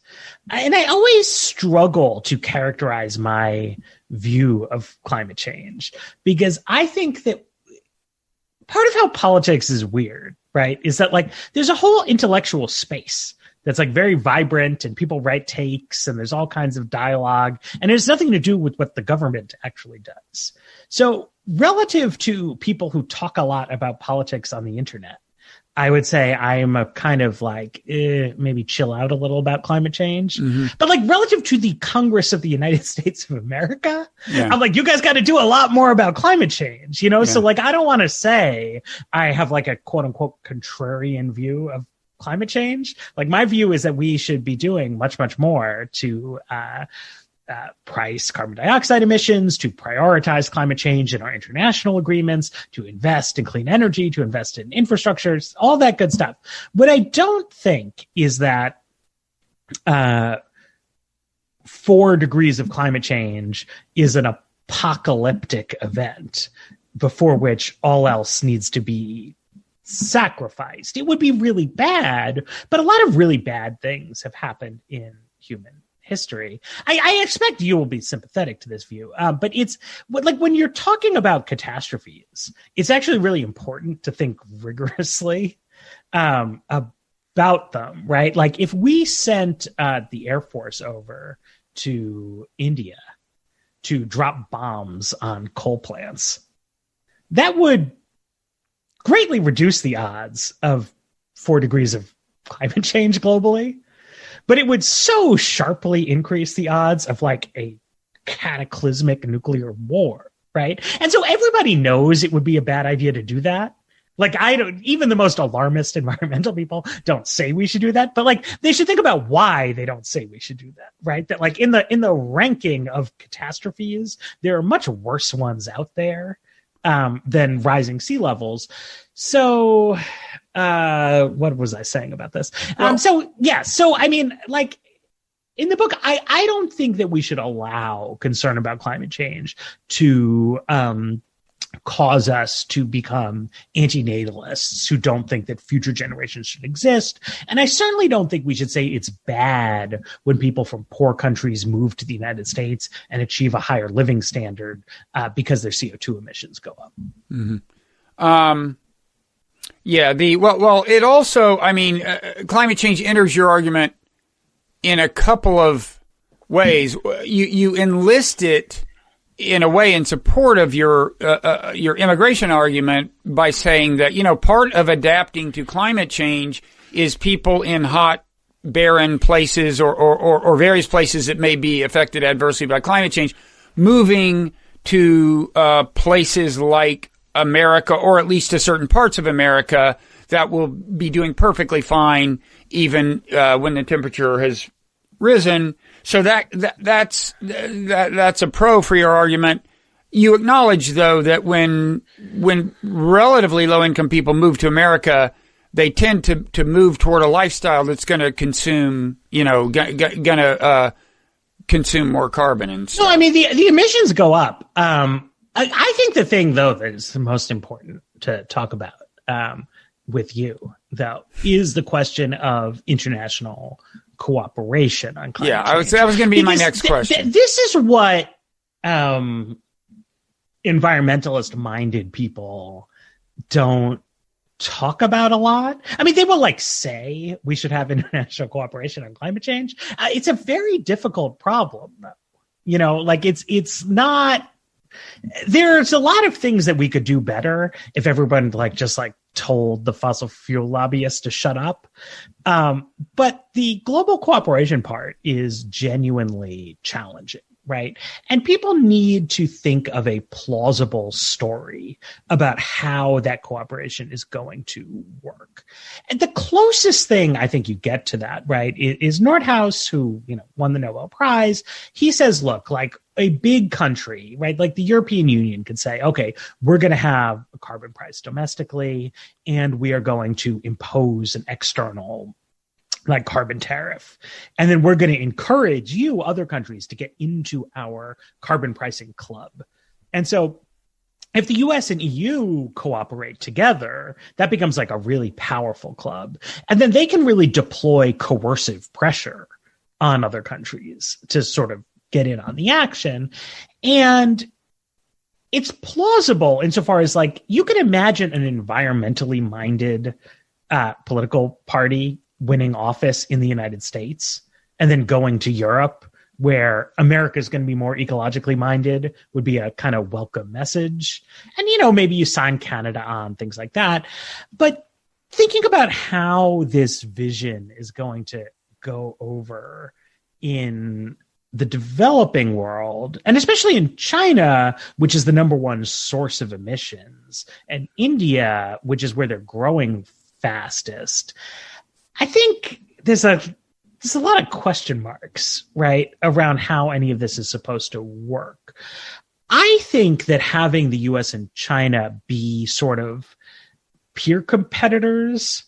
And I always struggle to characterize my view of climate change, because I think that part of how politics is weird, right, is that like there's a whole intellectual space that's like very vibrant, and people write takes, and there's all kinds of dialogue, and it has nothing to do with what the government actually does. So relative to people who talk a lot about politics on the internet, I would say I am a kind of like, maybe chill out a little about climate change. But like relative to the Congress of the United States of America, I'm like, you guys got to do a lot more about climate change, So like, I don't want to say I have like a quote unquote contrarian view of climate change. Like my view is that we should be doing much, much more to, price carbon dioxide emissions, to prioritize climate change in our international agreements, to invest in clean energy, to invest in infrastructures, all that good stuff. What I don't think is that 4 degrees of climate change is an apocalyptic event before which all else needs to be sacrificed. It would be really bad, but a lot of really bad things have happened in human history. I expect you will be sympathetic to this view, but it's like when you're talking about catastrophes, it's actually really important to think rigorously about them, right? Like if we sent the Air Force over to India to drop bombs on coal plants, that would greatly reduce the odds of 4 degrees of climate change globally. But it would so sharply increase the odds of like a cataclysmic nuclear war, right? And so everybody knows it would be a bad idea to do that. Like even the most alarmist environmental people don't say we should do that, but like they should think about why they don't say we should do that, right? That like in the ranking of catastrophes, there are much worse ones out there than rising sea levels. So what was I saying about this? So I mean, like in the book, I don't think that we should allow concern about climate change to cause us to become antinatalists who don't think that future generations should exist. And I certainly don't think we should say it's bad when people from poor countries move to the United States and achieve a higher living standard because their CO2 emissions go up. Mm-hmm. It also, I mean, climate change enters your argument in a couple of ways. You enlist it in a way in support of your immigration argument by saying that, part of adapting to climate change is people in hot, barren places or various places that may be affected adversely by climate change moving to places like America, or at least to certain parts of America that will be doing perfectly fine even when the temperature has risen. So that's a pro for your argument. You acknowledge, though, that when relatively low income people move to America, they tend to move toward a lifestyle that's going to consume, consume more carbon and stuff. No, I mean the emissions go up. I think the thing, though, that is the most important to talk about with you, though, is the question of international cooperation on climate change. That was going to be my next question. This is what environmentalist-minded people don't talk about a lot. I mean, they will say we should have international cooperation on climate change. It's a very difficult problem, though. It's not. There's a lot of things that we could do better if everyone just told the fossil fuel lobbyists to shut up. But the global cooperation part is genuinely challenging, right? And people need to think of a plausible story about how that cooperation is going to work. And the closest thing I think you get to that, right, is Nordhaus, who, won the Nobel Prize. He says, look, a big country, right, like the European Union could say, okay, we're going to have a carbon price domestically, and we are going to impose an external carbon tariff. And then we're going to encourage you, other countries, to get into our carbon pricing club. And so if the US and EU cooperate together, that becomes a really powerful club. And then they can really deploy coercive pressure on other countries to sort of get in on the action. And it's plausible insofar as you can imagine an environmentally minded political party winning office in the United States and then going to Europe, where America is going to be more ecologically minded, would be a kind of welcome message. And, maybe you sign Canada on, things like that. But thinking about how this vision is going to go over in the developing world, and especially in China, which is the number one source of emissions, and India, which is where they're growing fastest, I think there's a lot of question marks, right, around how any of this is supposed to work. I think that having the US and China be sort of peer competitors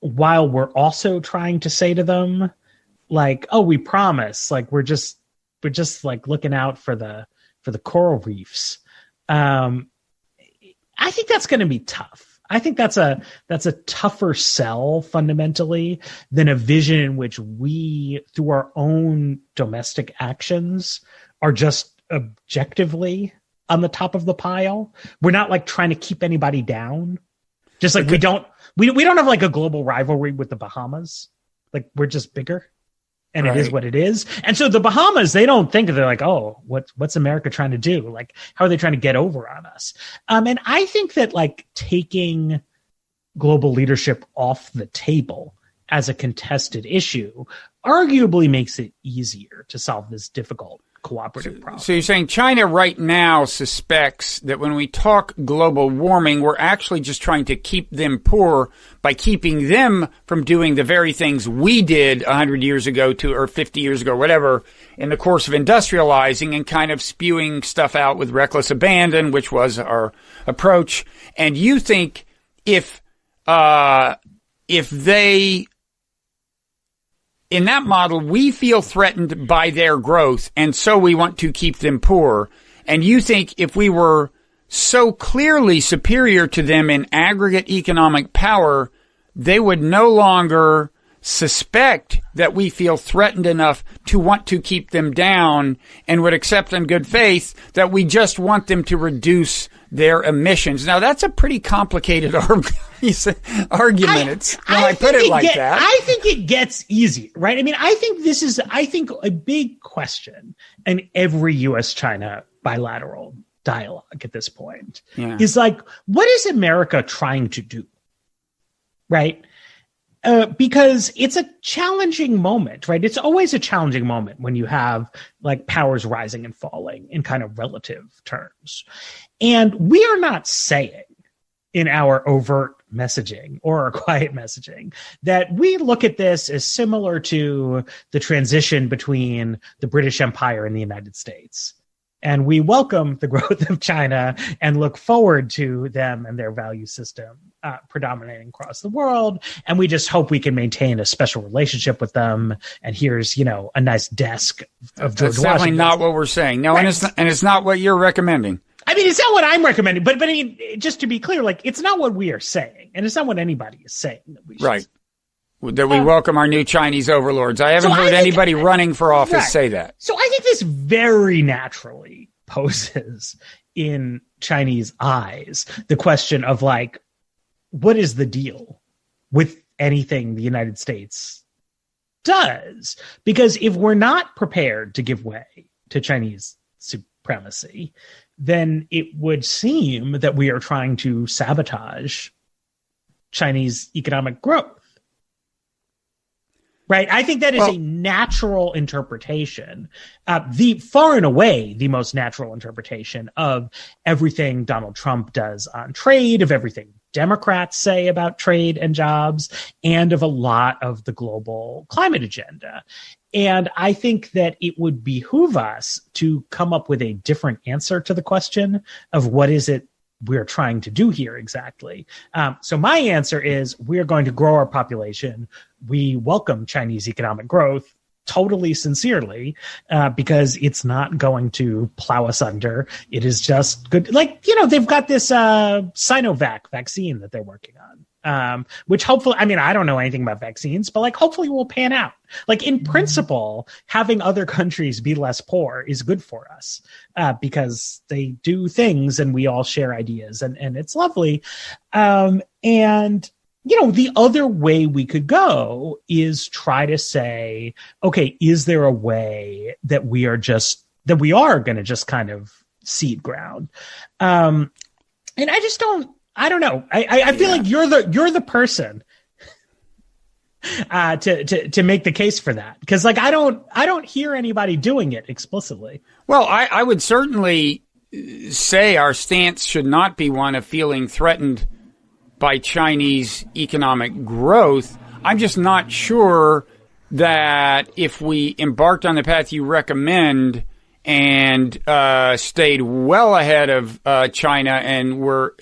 while we're also trying to say to them, oh, we promise, we're just looking out for the coral reefs. I think that's going to be tough. I think that's a tougher sell fundamentally than a vision in which we, through our own domestic actions, are just objectively on the top of the pile. We're not like trying to keep anybody down. Just like we don't have like a global rivalry with the Bahamas. Like we're just bigger. And It is what it is. And so the Bahamas, they don't think, they're like, oh, what's America trying to do? Like, how are they trying to get over on us? And I think that like taking global leadership off the table as a contested issue arguably makes it easier to solve this difficult cooperative problem. So you're saying China right now suspects that when we talk global warming, we're actually just trying to keep them poor by keeping them from doing the very things we did 100 years ago or 50 years ago, whatever, in the course of industrializing and kind of spewing stuff out with reckless abandon, which was our approach. And you think if they, in that model, we feel threatened by their growth, and so we want to keep them poor. And you think if we were so clearly superior to them in aggregate economic power, they would no longer suspect that we feel threatened enough to want to keep them down and would accept in good faith that we just want them to reduce their emissions. Now, that's a pretty complicated argument. I put it like that. I think it gets easier, right? I mean, I think a big question in every U.S.-China bilateral dialogue at this point is like, what is America trying to do? Right? Because it's a challenging moment, right? It's always a challenging moment when you have like powers rising and falling in kind of relative terms. And we are not saying in our overt messaging or our quiet messaging that we look at this as similar to the transition between the British Empire and the United States. And we welcome the growth of China and look forward to them and their value system predominating across the world. And we just hope we can maintain a special relationship with them. And here's, a nice desk of George Washington. That's definitely not what we're saying. No, right. and it's not what you're recommending. I mean, it's not what I'm recommending, but I mean, just to be clear, like, it's not what we are saying. And it's not what anybody is saying that we should say. That we welcome our new Chinese overlords. I haven't heard anybody running for office say that. So I think this very naturally poses in Chinese eyes the question of like, what is the deal with anything the United States does? Because if we're not prepared to give way to Chinese supremacy, then it would seem that we are trying to sabotage Chinese economic growth. Right. I think that is a natural interpretation, the far and away the most natural interpretation of everything Donald Trump does on trade, of everything Democrats say about trade and jobs, and of a lot of the global climate agenda. And I think that it would behoove us to come up with a different answer to the question of what is it we're trying to do here exactly. So my answer is we're going to grow our population. We welcome Chinese economic growth totally sincerely because it's not going to plow us under. It is just good. Like, they've got this Sinovac vaccine that they're working on, which hopefully, I mean, I don't know anything about vaccines, but like hopefully will pan out. Like in principle, having other countries be less poor is good for us because they do things and we all share ideas and it's lovely. And the other way we could go is try to say, okay, is there a way that we are going to just kind of seed ground? And I don't know. I feel like you're the person to make the case for that. Cause like, I don't hear anybody doing it explicitly. Well, I would certainly say our stance should not be one of feeling threatened by Chinese economic growth. I'm just not sure that if we embarked on the path you recommend and stayed well ahead of China and were,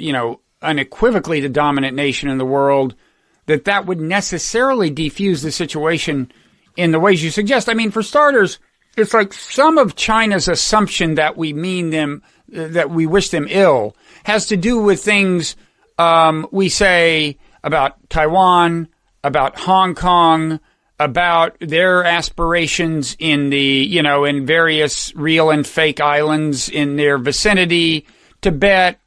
unequivocally the dominant nation in the world, that would necessarily defuse the situation in the ways you suggest. I mean, for starters, it's like some of China's assumption that we mean them, that we wish them ill, has to do with things we say about Taiwan, about Hong Kong, about their aspirations in in various real and fake islands in their vicinity, Tibet,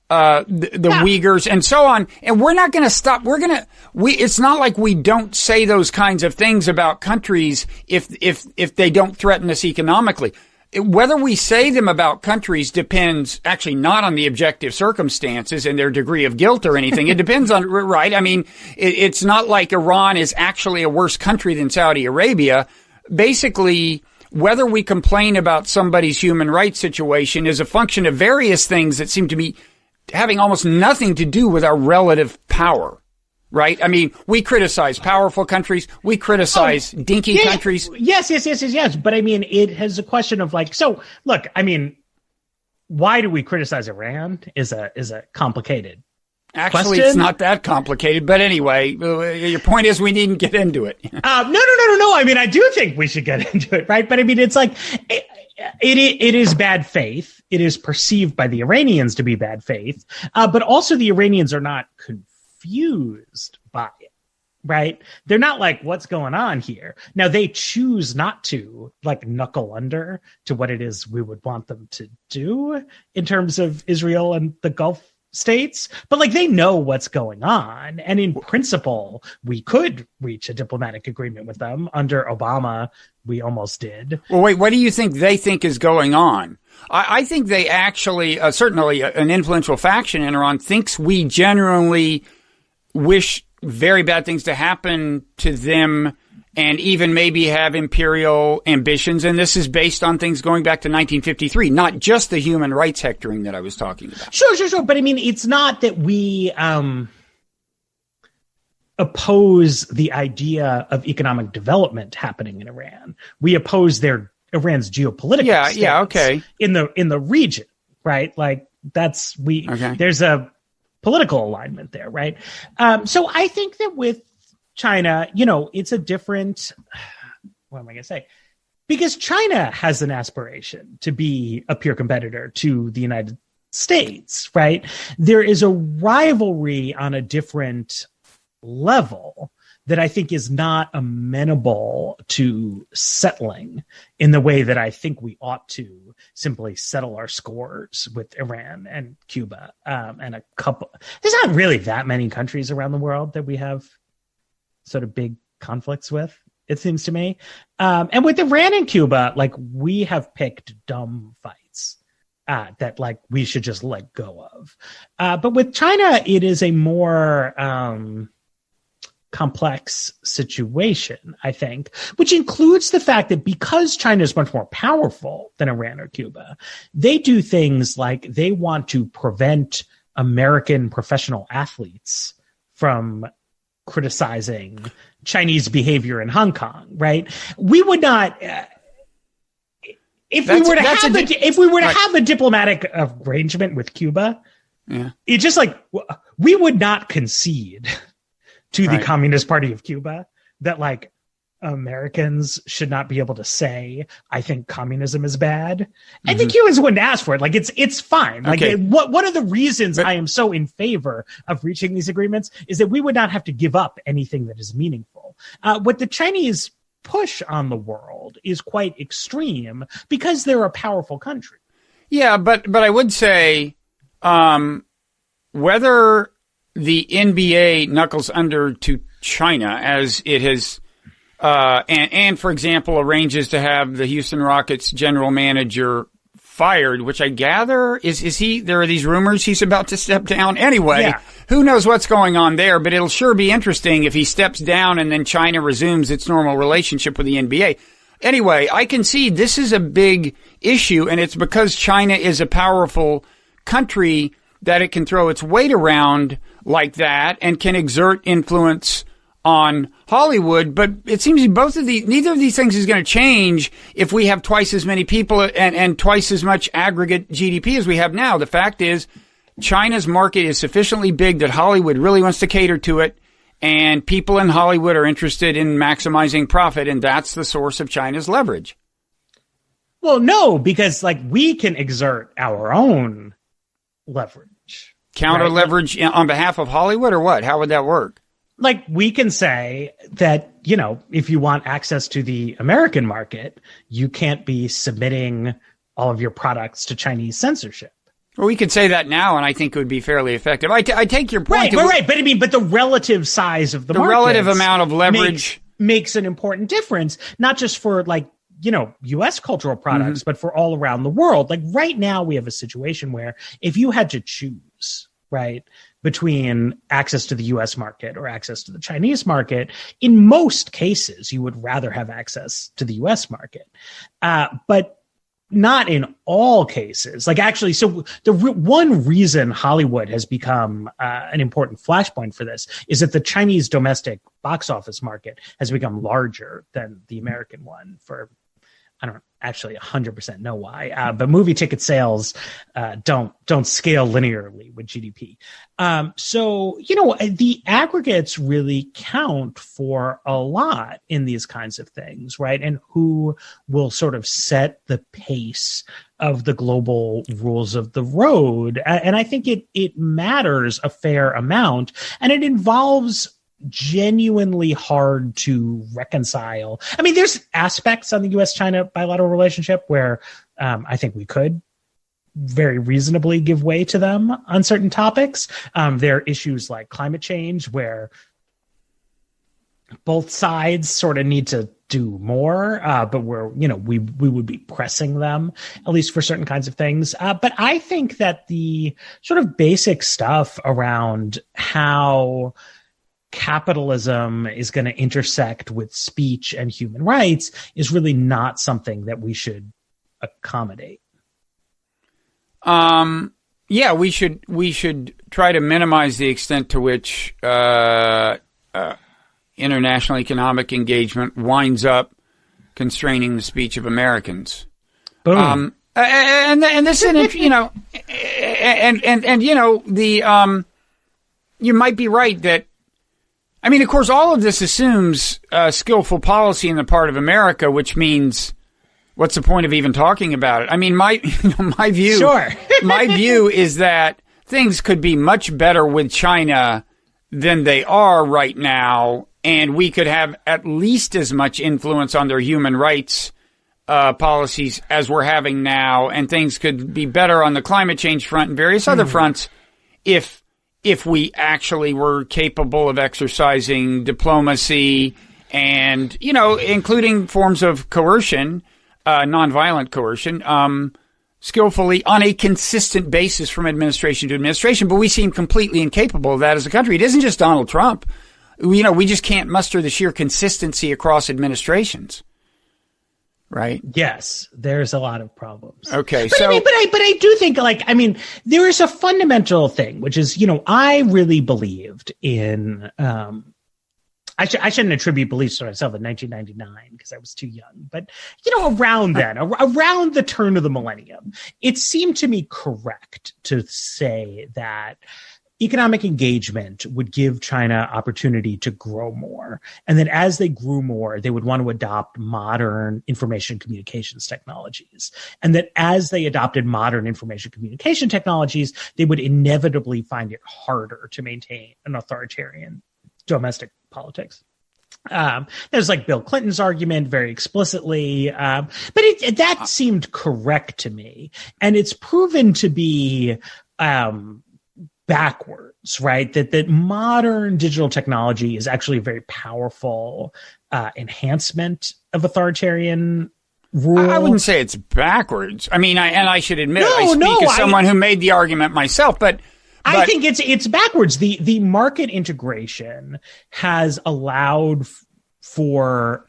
the Uyghurs and so on. And we're not going to stop. It's not like we don't say those kinds of things about countries if they don't threaten us economically. Whether we say them about countries depends actually not on the objective circumstances and their degree of guilt or anything. It depends on, right? I mean, it's not like Iran is actually a worse country than Saudi Arabia. Basically, whether we complain about somebody's human rights situation is a function of various things that seem to be having almost nothing to do with our relative power. Right? I mean, we criticize powerful countries. We criticize dinky countries. Yes. But I mean, it has a question of so look, I mean, why do we criticize Iran is a complicated Actually, question. It's not that complicated. But anyway, your point is we needn't get into it. No. I mean, I do think we should get into it, right? But I mean, it's it is bad faith. It is perceived by the Iranians to be bad faith. But also the Iranians are not confused by it, right? They're not like, what's going on here? Now, they choose not to knuckle under to what it is we would want them to do in terms of Israel and the Gulf states, but they know what's going on. And in principle, we could reach a diplomatic agreement with them. Under Obama, we almost did. Well, wait, what do you think they think is going on? I think they actually, certainly an influential faction in Iran thinks we genuinely wish very bad things to happen to them and even maybe have imperial ambitions. And this is based on things going back to 1953, not just the human rights hectoring that I was talking about. Sure. But I mean, it's not that we oppose the idea of economic development happening in Iran. We oppose Iran's geopolitical stance in the region, right? There's a political alignment there, right? So I think that with China, it's a different, what am I going to say? Because China has an aspiration to be a peer competitor to the United States, right? There is a rivalry on a different level that I think is not amenable to settling in the way that I think we ought to simply settle our scores with Iran and Cuba and a couple. There's not really that many countries around the world that we have sort of big conflicts with, it seems to me. And with Iran and Cuba, we have picked dumb fights that we should just let go of. But with China, it is a more complex situation, I think, which includes the fact that because China is much more powerful than Iran or Cuba, they do things like they want to prevent American professional athletes from criticizing Chinese behavior in Hong Kong, right? We would not, if we were to have a diplomatic arrangement with Cuba, it's just we would not concede to the Communist Party of Cuba that Americans should not be able to say, I think communism is bad. And the Cubans wouldn't ask for it. It's fine. One of the reasons I am so in favor of reaching these agreements is that we would not have to give up anything that is meaningful. What the Chinese push on the world is quite extreme because they're a powerful country. Yeah, but I would say, whether the NBA knuckles under to China as it has, and for example, arranges to have the Houston Rockets general manager fired, which I gather is he, there are these rumors he's about to step down anyway. Who knows what's going on there, but it'll sure be interesting if he steps down and then China resumes its normal relationship with the NBA. Anyway, I concede this is a big issue, and it's because China is a powerful country that it can throw its weight around like that and can exert influence on Hollywood. But it seems neither of these things is going to change if we have twice as many people and twice as much aggregate GDP as we have now. The fact is, China's market is sufficiently big that Hollywood really wants to cater to it, and people in Hollywood are interested in maximizing profit, and that's the source of China's leverage. Well, no, because we can exert our own leverage, counter leverage on behalf of Hollywood, or what? How would that work? Like, we can say that, if you want access to the American market, you can't be submitting all of your products to Chinese censorship. Well, we could say that now, and I think it would be fairly effective. I take your point. Right. But the relative size of the relative amount of leverage makes an important difference, not just for U.S. cultural products, but for all around the world. Like, right now, we have a situation where if you had to choose, right, between access to the U.S. market or access to the Chinese market, in most cases, you would rather have access to the U.S. market. But not in all cases. Like, actually, so the one reason Hollywood has become an important flashpoint for this is that the Chinese domestic box office market has become larger than the American one for, I don't actually 100% know why, but movie ticket sales don't scale linearly with GDP. So, the aggregates really count for a lot in these kinds of things, right? And who will sort of set the pace of the global rules of the road. And I think it matters a fair amount, and it involves genuinely hard to reconcile. I mean, there's aspects on the U.S.-China bilateral relationship where I think we could very reasonably give way to them on certain topics. There are issues like climate change where both sides sort of need to do more, but we would be pressing them, at least for certain kinds of things. But I think that the sort of basic stuff around how capitalism is going to intersect with speech and human rights is really not something that we should accommodate. Yeah, we should try to minimize the extent to which international economic engagement winds up constraining the speech of Americans. Boom. And this is, you might be right that, I mean, of course, all of this assumes skillful policy on the part of America, which means, what's the point of even talking about it? I mean, my view, sure. My view is that things could be much better with China than they are right now, and we could have at least as much influence on their human rights policies as we're having now, and things could be better on the climate change front and various other fronts if we actually were capable of exercising diplomacy and, including forms of coercion, nonviolent coercion, skillfully on a consistent basis from administration to administration. But we seem completely incapable of that as a country. It isn't just Donald Trump. We just can't muster the sheer consistency across administrations. Right? Yes, there's a lot of problems. Okay, but I do think, there is a fundamental thing, which is, I really believed in. I shouldn't attribute beliefs to myself in 1999 because I was too young. But around then, around the turn of the millennium, it seemed to me correct to say that economic engagement would give China opportunity to grow more. And then as they grew more, they would want to adopt modern information communications technologies. And that as they adopted modern information communication technologies, they would inevitably find it harder to maintain an authoritarian domestic politics. There's like Bill Clinton's argument very explicitly, but that seemed correct to me. And it's proven to be backwards, right? That modern digital technology is actually a very powerful enhancement of authoritarian rule. I wouldn't say it's backwards. I mean, I should admit, I speak as someone who made the argument myself, but I think it's backwards. The market integration has allowed for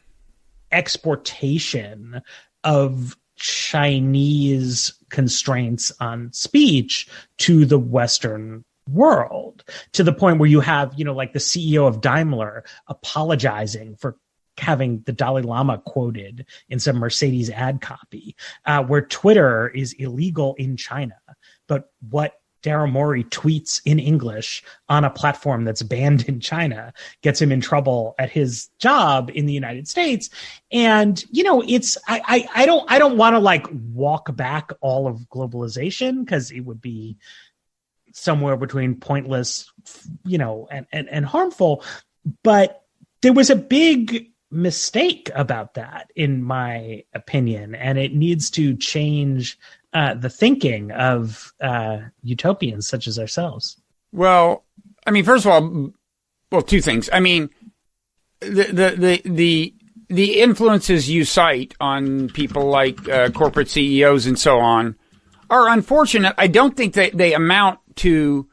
exportation of Chinese constraints on speech to the Western world, to the point where you have, like the CEO of Daimler apologizing for having the Dalai Lama quoted in some Mercedes ad copy, where Twitter is illegal in China, but what Daryl Morey tweets in English on a platform that's banned in China gets him in trouble at his job in the United States. And, I don't want to walk back all of globalization because it would be somewhere between pointless, and harmful. But there was a big mistake about that, in my opinion, and it needs to change the thinking of utopians such as ourselves. Well, I mean, first of all, two things. I mean, the influences you cite on people like corporate CEOs and so on are unfortunate. I don't think that they amount to,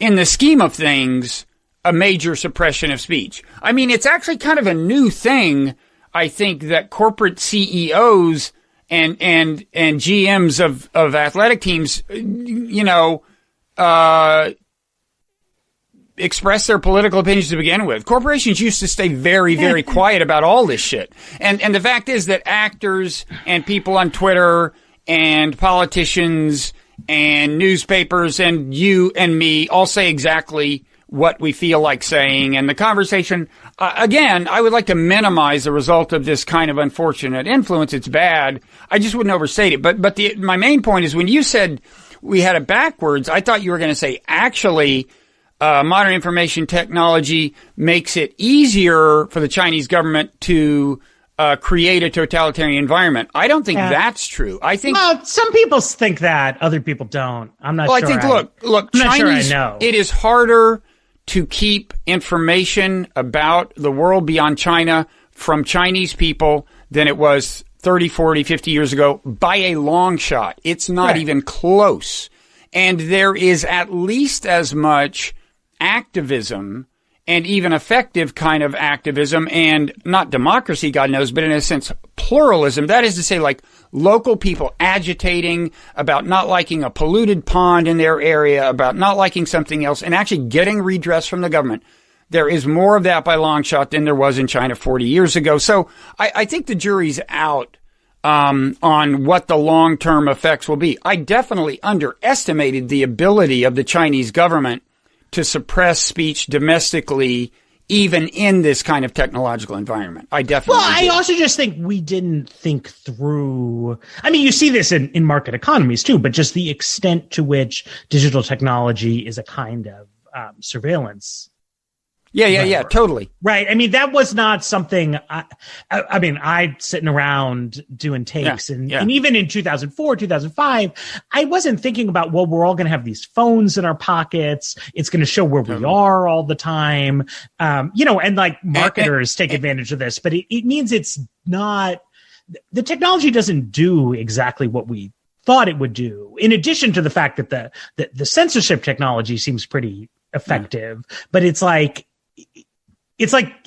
in the scheme of things, a major suppression of speech. I mean, it's actually kind of a new thing, I think, that corporate CEOs and GMs of athletic teams, express their political opinions to begin with. Corporations used to stay very, very quiet about all this shit. And the fact is that actors and people on Twitter and politicians and newspapers and you and me all say exactly what we feel like saying. And the conversation, again, I would like to minimize the result of this kind of unfortunate influence. It's bad. I just wouldn't overstate it. But my main point is, when you said we had it backwards, I thought you were going to say, actually, modern information technology makes it easier for the Chinese government to create a totalitarian environment. I don't think that's true. I think some people think that, other people don't. I'm not sure. I think look, I'm Chinese, not sure I know. It is harder to keep information about the world beyond China from Chinese people than it was 30, 40, 50 years ago by a long shot. It's not even close. And there is at least as much activism, and even effective kind of activism, and not democracy, God knows, but in a sense, pluralism. That is to say, like, local people agitating about not liking a polluted pond in their area, about not liking something else, and actually getting redress from the government. There is more of that by long shot than there was in China 40 years ago. So I think the jury's out on what the long-term effects will be. I definitely underestimated the ability of the Chinese government to suppress speech domestically, even in this kind of technological environment. I definitely did. I also just think we didn't think through. I mean, you see this in market economies too, but just the extent to which digital technology is a kind of surveillance. Yeah, totally. Right. I mean, that was not something. I mean, I sitting around doing takes, and even in 2004, 2005, I wasn't thinking about, well, we're all going to have these phones in our pockets. It's going to show where we are all the time. And like marketers take advantage of this, but it means it's not. The technology doesn't do exactly what we thought it would do. In addition to the fact that the censorship technology seems pretty effective, but it's like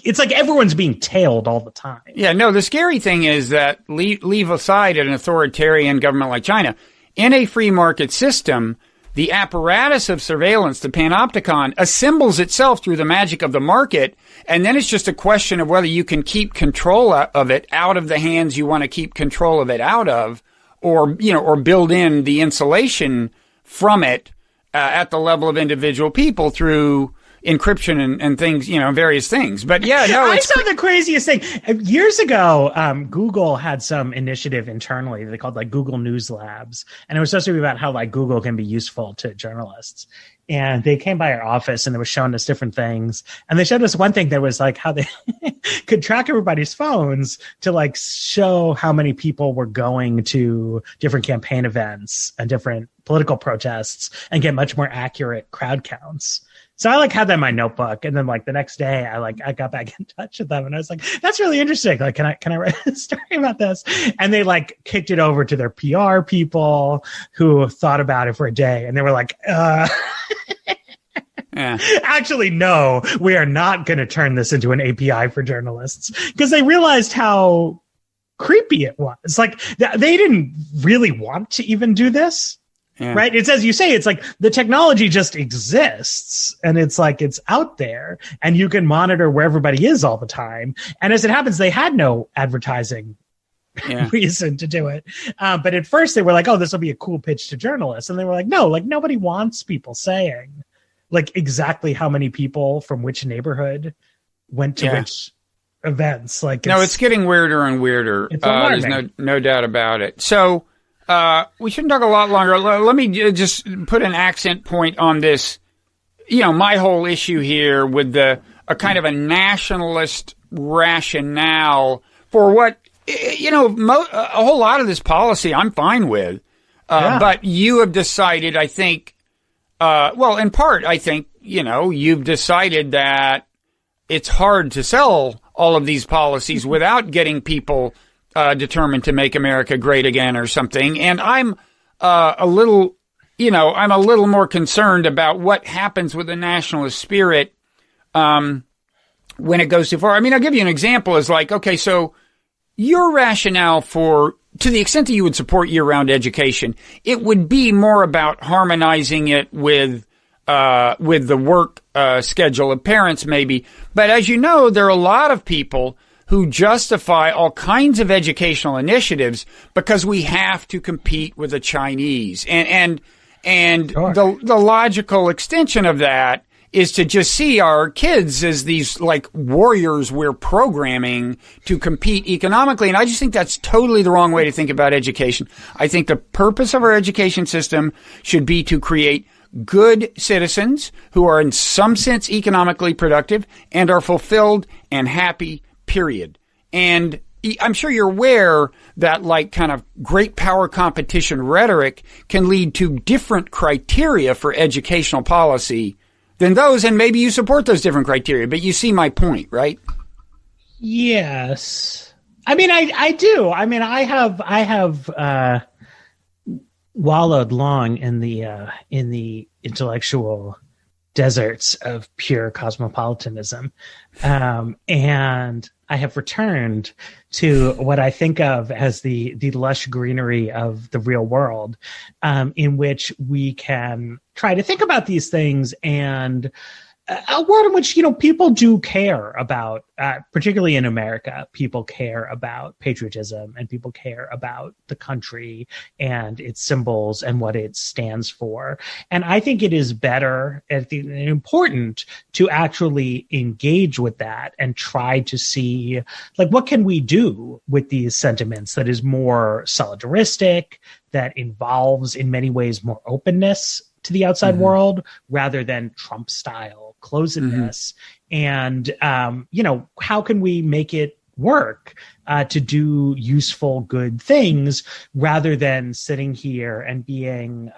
everyone's being tailed all the time. Yeah, no, the scary thing is that leave aside an authoritarian government like China, in a free market system, the apparatus of surveillance, the panopticon, assembles itself through the magic of the market, and then it's just a question of whether you can keep control of it out of the hands you want to keep control of it out of, or build in the insulation from it at the level of individual people through encryption and things, various things. But I saw the craziest thing years ago. Google had some initiative internally they called like Google News Labs, and it was supposed to be about how like Google can be useful to journalists. And they came by our office and they were showing us different things. And they showed us one thing that was like how they could track everybody's phones to like show how many people were going to different campaign events and different political protests and get much more accurate crowd counts. So I like had that in my notebook, and then like the next day I got back in touch with them, and I was like, that's really interesting. Like, can I write a story about this? And they like kicked it over to their PR people who thought about it for a day, and they were like, actually, no, we are not going to turn this into an API for journalists, because they realized how creepy it was. Like they didn't really want to even do this. Yeah. Right. It's as you say, it's like the technology just exists, and it's like it's out there and you can monitor where everybody is all the time. And as it happens, they had no advertising reason to do it. But at first they were like, oh, this will be a cool pitch to journalists. And they were like, no, like nobody wants people saying like exactly how many people from which neighborhood went to which events. Like, it's getting weirder and weirder. There's no doubt about it. So, we shouldn't talk a lot longer. Let me just put an accent point on this. My whole issue here with a kind of a nationalist rationale for what, a whole lot of this policy I'm fine with. But you have decided, I think, in part, I think, you've decided that it's hard to sell all of these policies without getting people determined to make America great again or something. And I'm a little more concerned about what happens with the nationalist spirit when it goes too far. I mean, I'll give you an example. Is like, okay, so your rationale for, to the extent that you would support year-round education, it would be more about harmonizing it with the work schedule of parents, maybe. But as you know, there are a lot of people who justify all kinds of educational initiatives because we have to compete with the Chinese. And sure. The logical extension of that is to just see our kids as these like warriors we're programming to compete economically. And I just think that's totally the wrong way to think about education. I think the purpose of our education system should be to create good citizens who are in some sense economically productive and are fulfilled and happy, period. And I'm sure you're aware that like kind of great power competition rhetoric can lead to different criteria for educational policy than those, and maybe you support those different criteria, but you see my point, right? Yes. I mean, I do. I mean, I have wallowed long in the intellectual deserts of pure cosmopolitanism. And I have returned to what I think of as the lush greenery of the real world, in which we can try to think about these things, and a world in which, people do care about, particularly in America, people care about patriotism, and people care about the country and its symbols and what it stands for. And I think it is better and important to actually engage with that and try to see, like, what can we do with these sentiments that is more solidaristic, that involves in many ways more openness to the outside world rather than Trump style closedness. And, how can we make it work to do useful, good things rather than sitting here and being,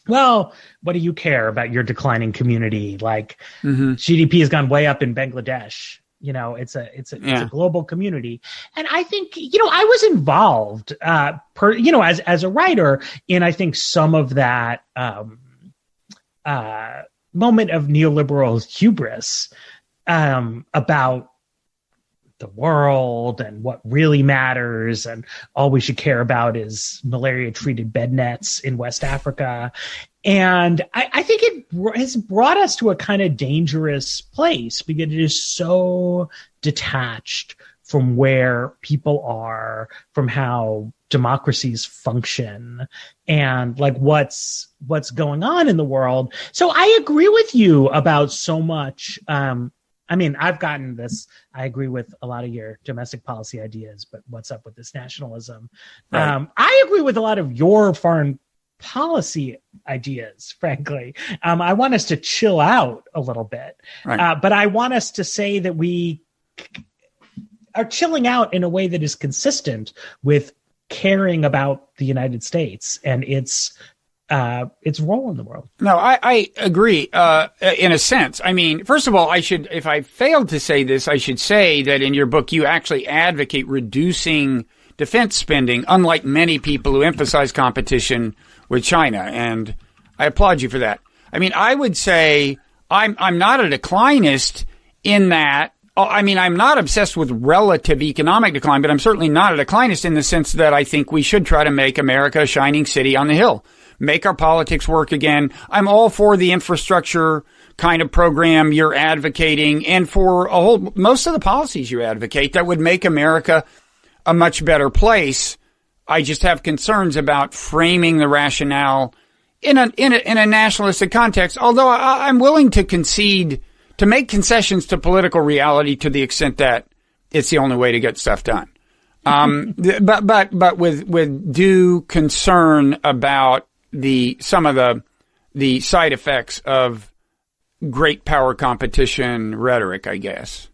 well, what do you care about your declining community? Like GDP has gone way up in Bangladesh. It's a global community. And I think, I was involved, as a writer in, I think, some of that, moment of neoliberal hubris, about the world and what really matters. And all we should care about is malaria treated bed nets in West Africa. And I think it has brought us to a kind of dangerous place because it is so detached from where people are, from how democracies function, and like what's going on in the world. So I agree with you about so much. I've gotten this. I agree with a lot of your domestic policy ideas, but what's up with this nationalism? Right. I agree with a lot of your foreign policy ideas, frankly. I want us to chill out a little bit, right. But I want us to say that we are chilling out in a way that is consistent with caring about the United States and its role in the world. No, I agree, in a sense. I mean, first of all, if I failed to say this, I should say that in your book, you actually advocate reducing defense spending, unlike many people who emphasize competition with China. And I applaud you for that. I mean, I would say I'm not a declinist in that. I'm not obsessed with relative economic decline, but I'm certainly not a declinist in the sense that I think we should try to make America a shining city on the hill, make our politics work again. I'm all for the infrastructure kind of program you're advocating and for most of the policies you advocate that would make America a much better place. I just have concerns about framing the rationale in a nationalistic context, although I'm willing to concede, to make concessions to political reality to the extent that it's the only way to get stuff done. But with due concern about some of the side effects of great power competition rhetoric, I guess.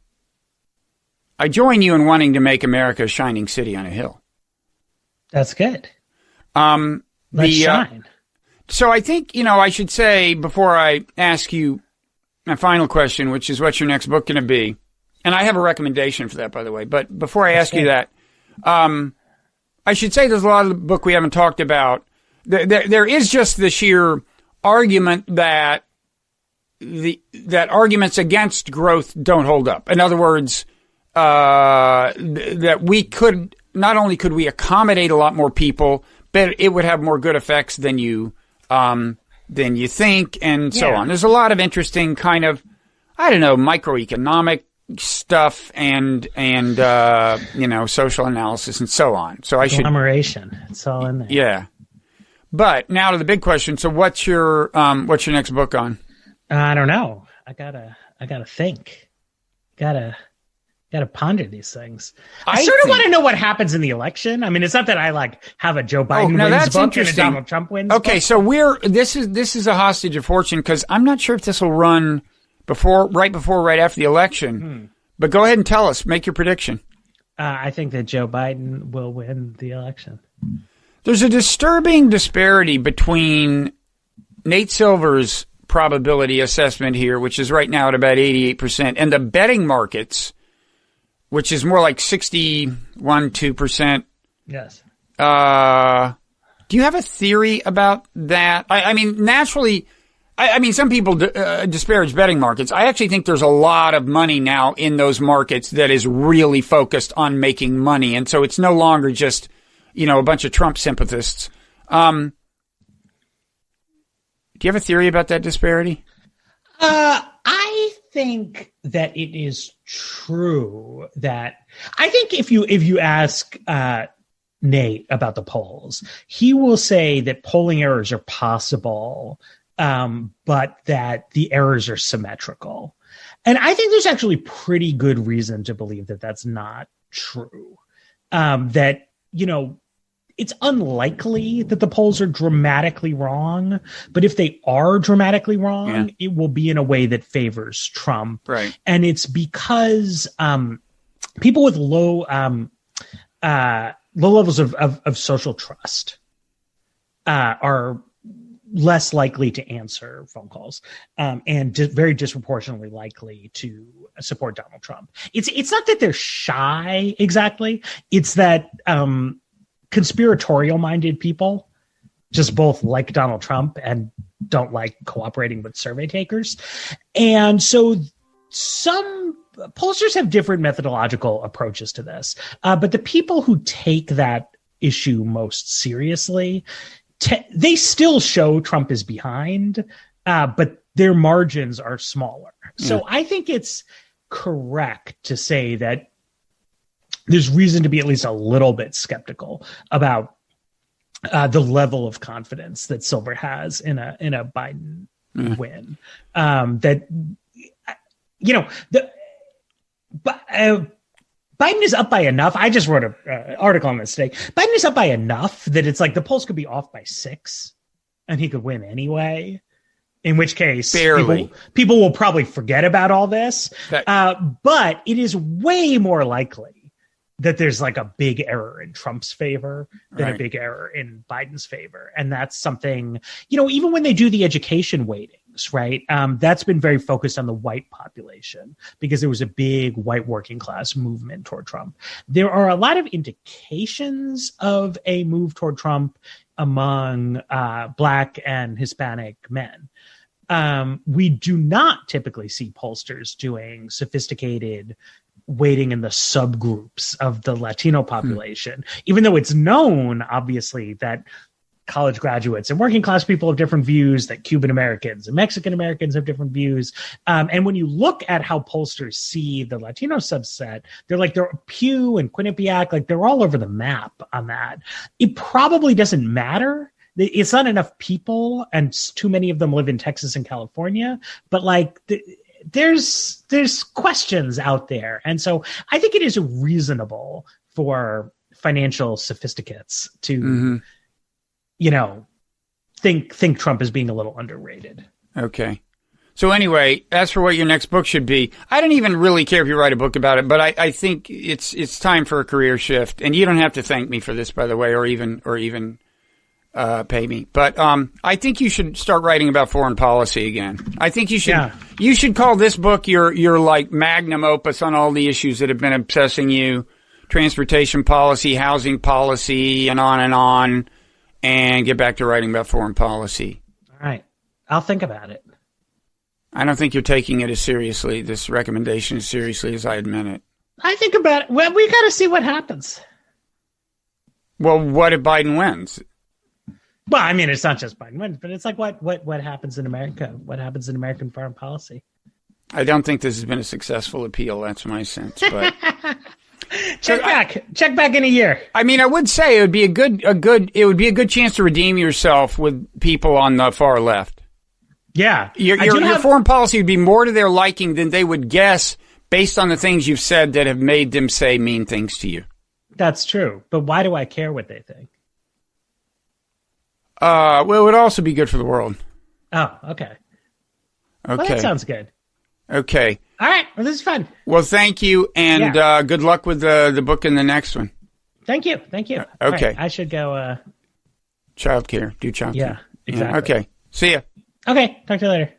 I join you in wanting to make America a shining city on a hill. That's good. Let's shine. So I think, I should say before I ask you my final question, which is what's your next book going to be? And I have a recommendation for that, by the way. But before I ask you that, I should say there's a lot of the book we haven't talked about. There is just the sheer argument that arguments against growth don't hold up. In other words, that we could, not only could we accommodate a lot more people, but it would have more good effects than you think, and so on. There's a lot of interesting kind of, microeconomic stuff and social analysis and so on. So agglomeration. It's all in there. Yeah. But now to the big question. So what's your next book on? I don't know. I gotta think. Gotta ponder these things. I sort of want to know what happens in the election. I mean, it's not that I have a Joe Biden wins book and a Donald Trump wins book. Okay, so this is a hostage of fortune because I'm not sure if this will run right after the election. But go ahead and tell us. Make your prediction. I think that Joe Biden will win the election. There's a disturbing disparity between Nate Silver's probability assessment here, which is right now at about 88%, and the betting markets, which is more like 61-2%. Yes. Do you have a theory about that? I mean, naturally, some people disparage betting markets. I actually think there's a lot of money now in those markets that is really focused on making money. And so it's no longer just, a bunch of Trump sympathists. Do you have a theory about that disparity? I think that it is true that I think if you ask Nate about the polls, he will say that polling errors are possible, but that the errors are symmetrical. And I think there's actually pretty good reason to believe that that's not true. That, it's unlikely that the polls are dramatically wrong, but if they are dramatically wrong, it will be in a way that favors Trump. Right. And it's because people with low levels of social trust are less likely to answer phone calls and very disproportionately likely to support Donald Trump. It's not that they're shy exactly. It's that conspiratorial-minded people just both like Donald Trump and don't like cooperating with survey takers. And so some pollsters have different methodological approaches to this. But the people who take that issue most seriously, they still show Trump is behind, but their margins are smaller. So I think it's correct to say that there's reason to be at least a little bit skeptical about the level of confidence that Silver has in a Biden win. That Biden is up by enough. I just wrote an article on this today. Biden is up by enough that it's like the polls could be off by 6 and he could win anyway. In which case, people will probably forget about all this. But it is way more likely that there's like a big error in Trump's favor than a big error in Biden's favor. And that's something, even when they do the education weightings, right? That's been very focused on the white population because there was a big white working class movement toward Trump. There are a lot of indications of a move toward Trump among Black and Hispanic men. We do not typically see pollsters doing sophisticated weighting in the subgroups of the Latino population, even though it's known, obviously, that college graduates and working class people have different views, that Cuban Americans and Mexican Americans have different views. And when you look at how pollsters see the Latino subset, they're Pew and Quinnipiac, like they're all over the map on that. It probably doesn't matter. It's not enough people, and too many of them live in Texas and California, but there's questions out there. And so I think it is reasonable for financial sophisticates to, you know, think Trump is being a little underrated. Okay. So anyway, as for what your next book should be, I don't even really care if you write a book about it, but I think it's time for a career shift. And you don't have to thank me for this, by the way, or even pay me. But I think you should start writing about foreign policy again. I think you should call this book your like magnum opus on all the issues that have been obsessing you: transportation policy, housing policy, and on, and get back to writing about foreign policy. All right. I'll think about it. I don't think you're taking it as seriously, this recommendation as seriously as I admit it. I think about it. Well, we got to see what happens. Well, what if Biden wins? Well, I mean, it's not just Biden wins, but it's like what happens in America? What happens in American foreign policy? I don't think this has been a successful appeal. That's my sense. But check back in a year. I mean, I would say it would be a good chance to redeem yourself with people on the far left. Yeah. Your foreign policy would be more to their liking than they would guess based on the things you've said that have made them say mean things to you. That's true. But why do I care what they think? Well, it would also be good for the world. Oh, okay. Okay. Well, that sounds good. Okay. All right. Well, this is fun. Well, thank you, and good luck with the book and the next one. Thank you. Okay. Right, I should go. Childcare. Do childcare. Yeah, exactly. Okay. See ya. Okay. Talk to you later.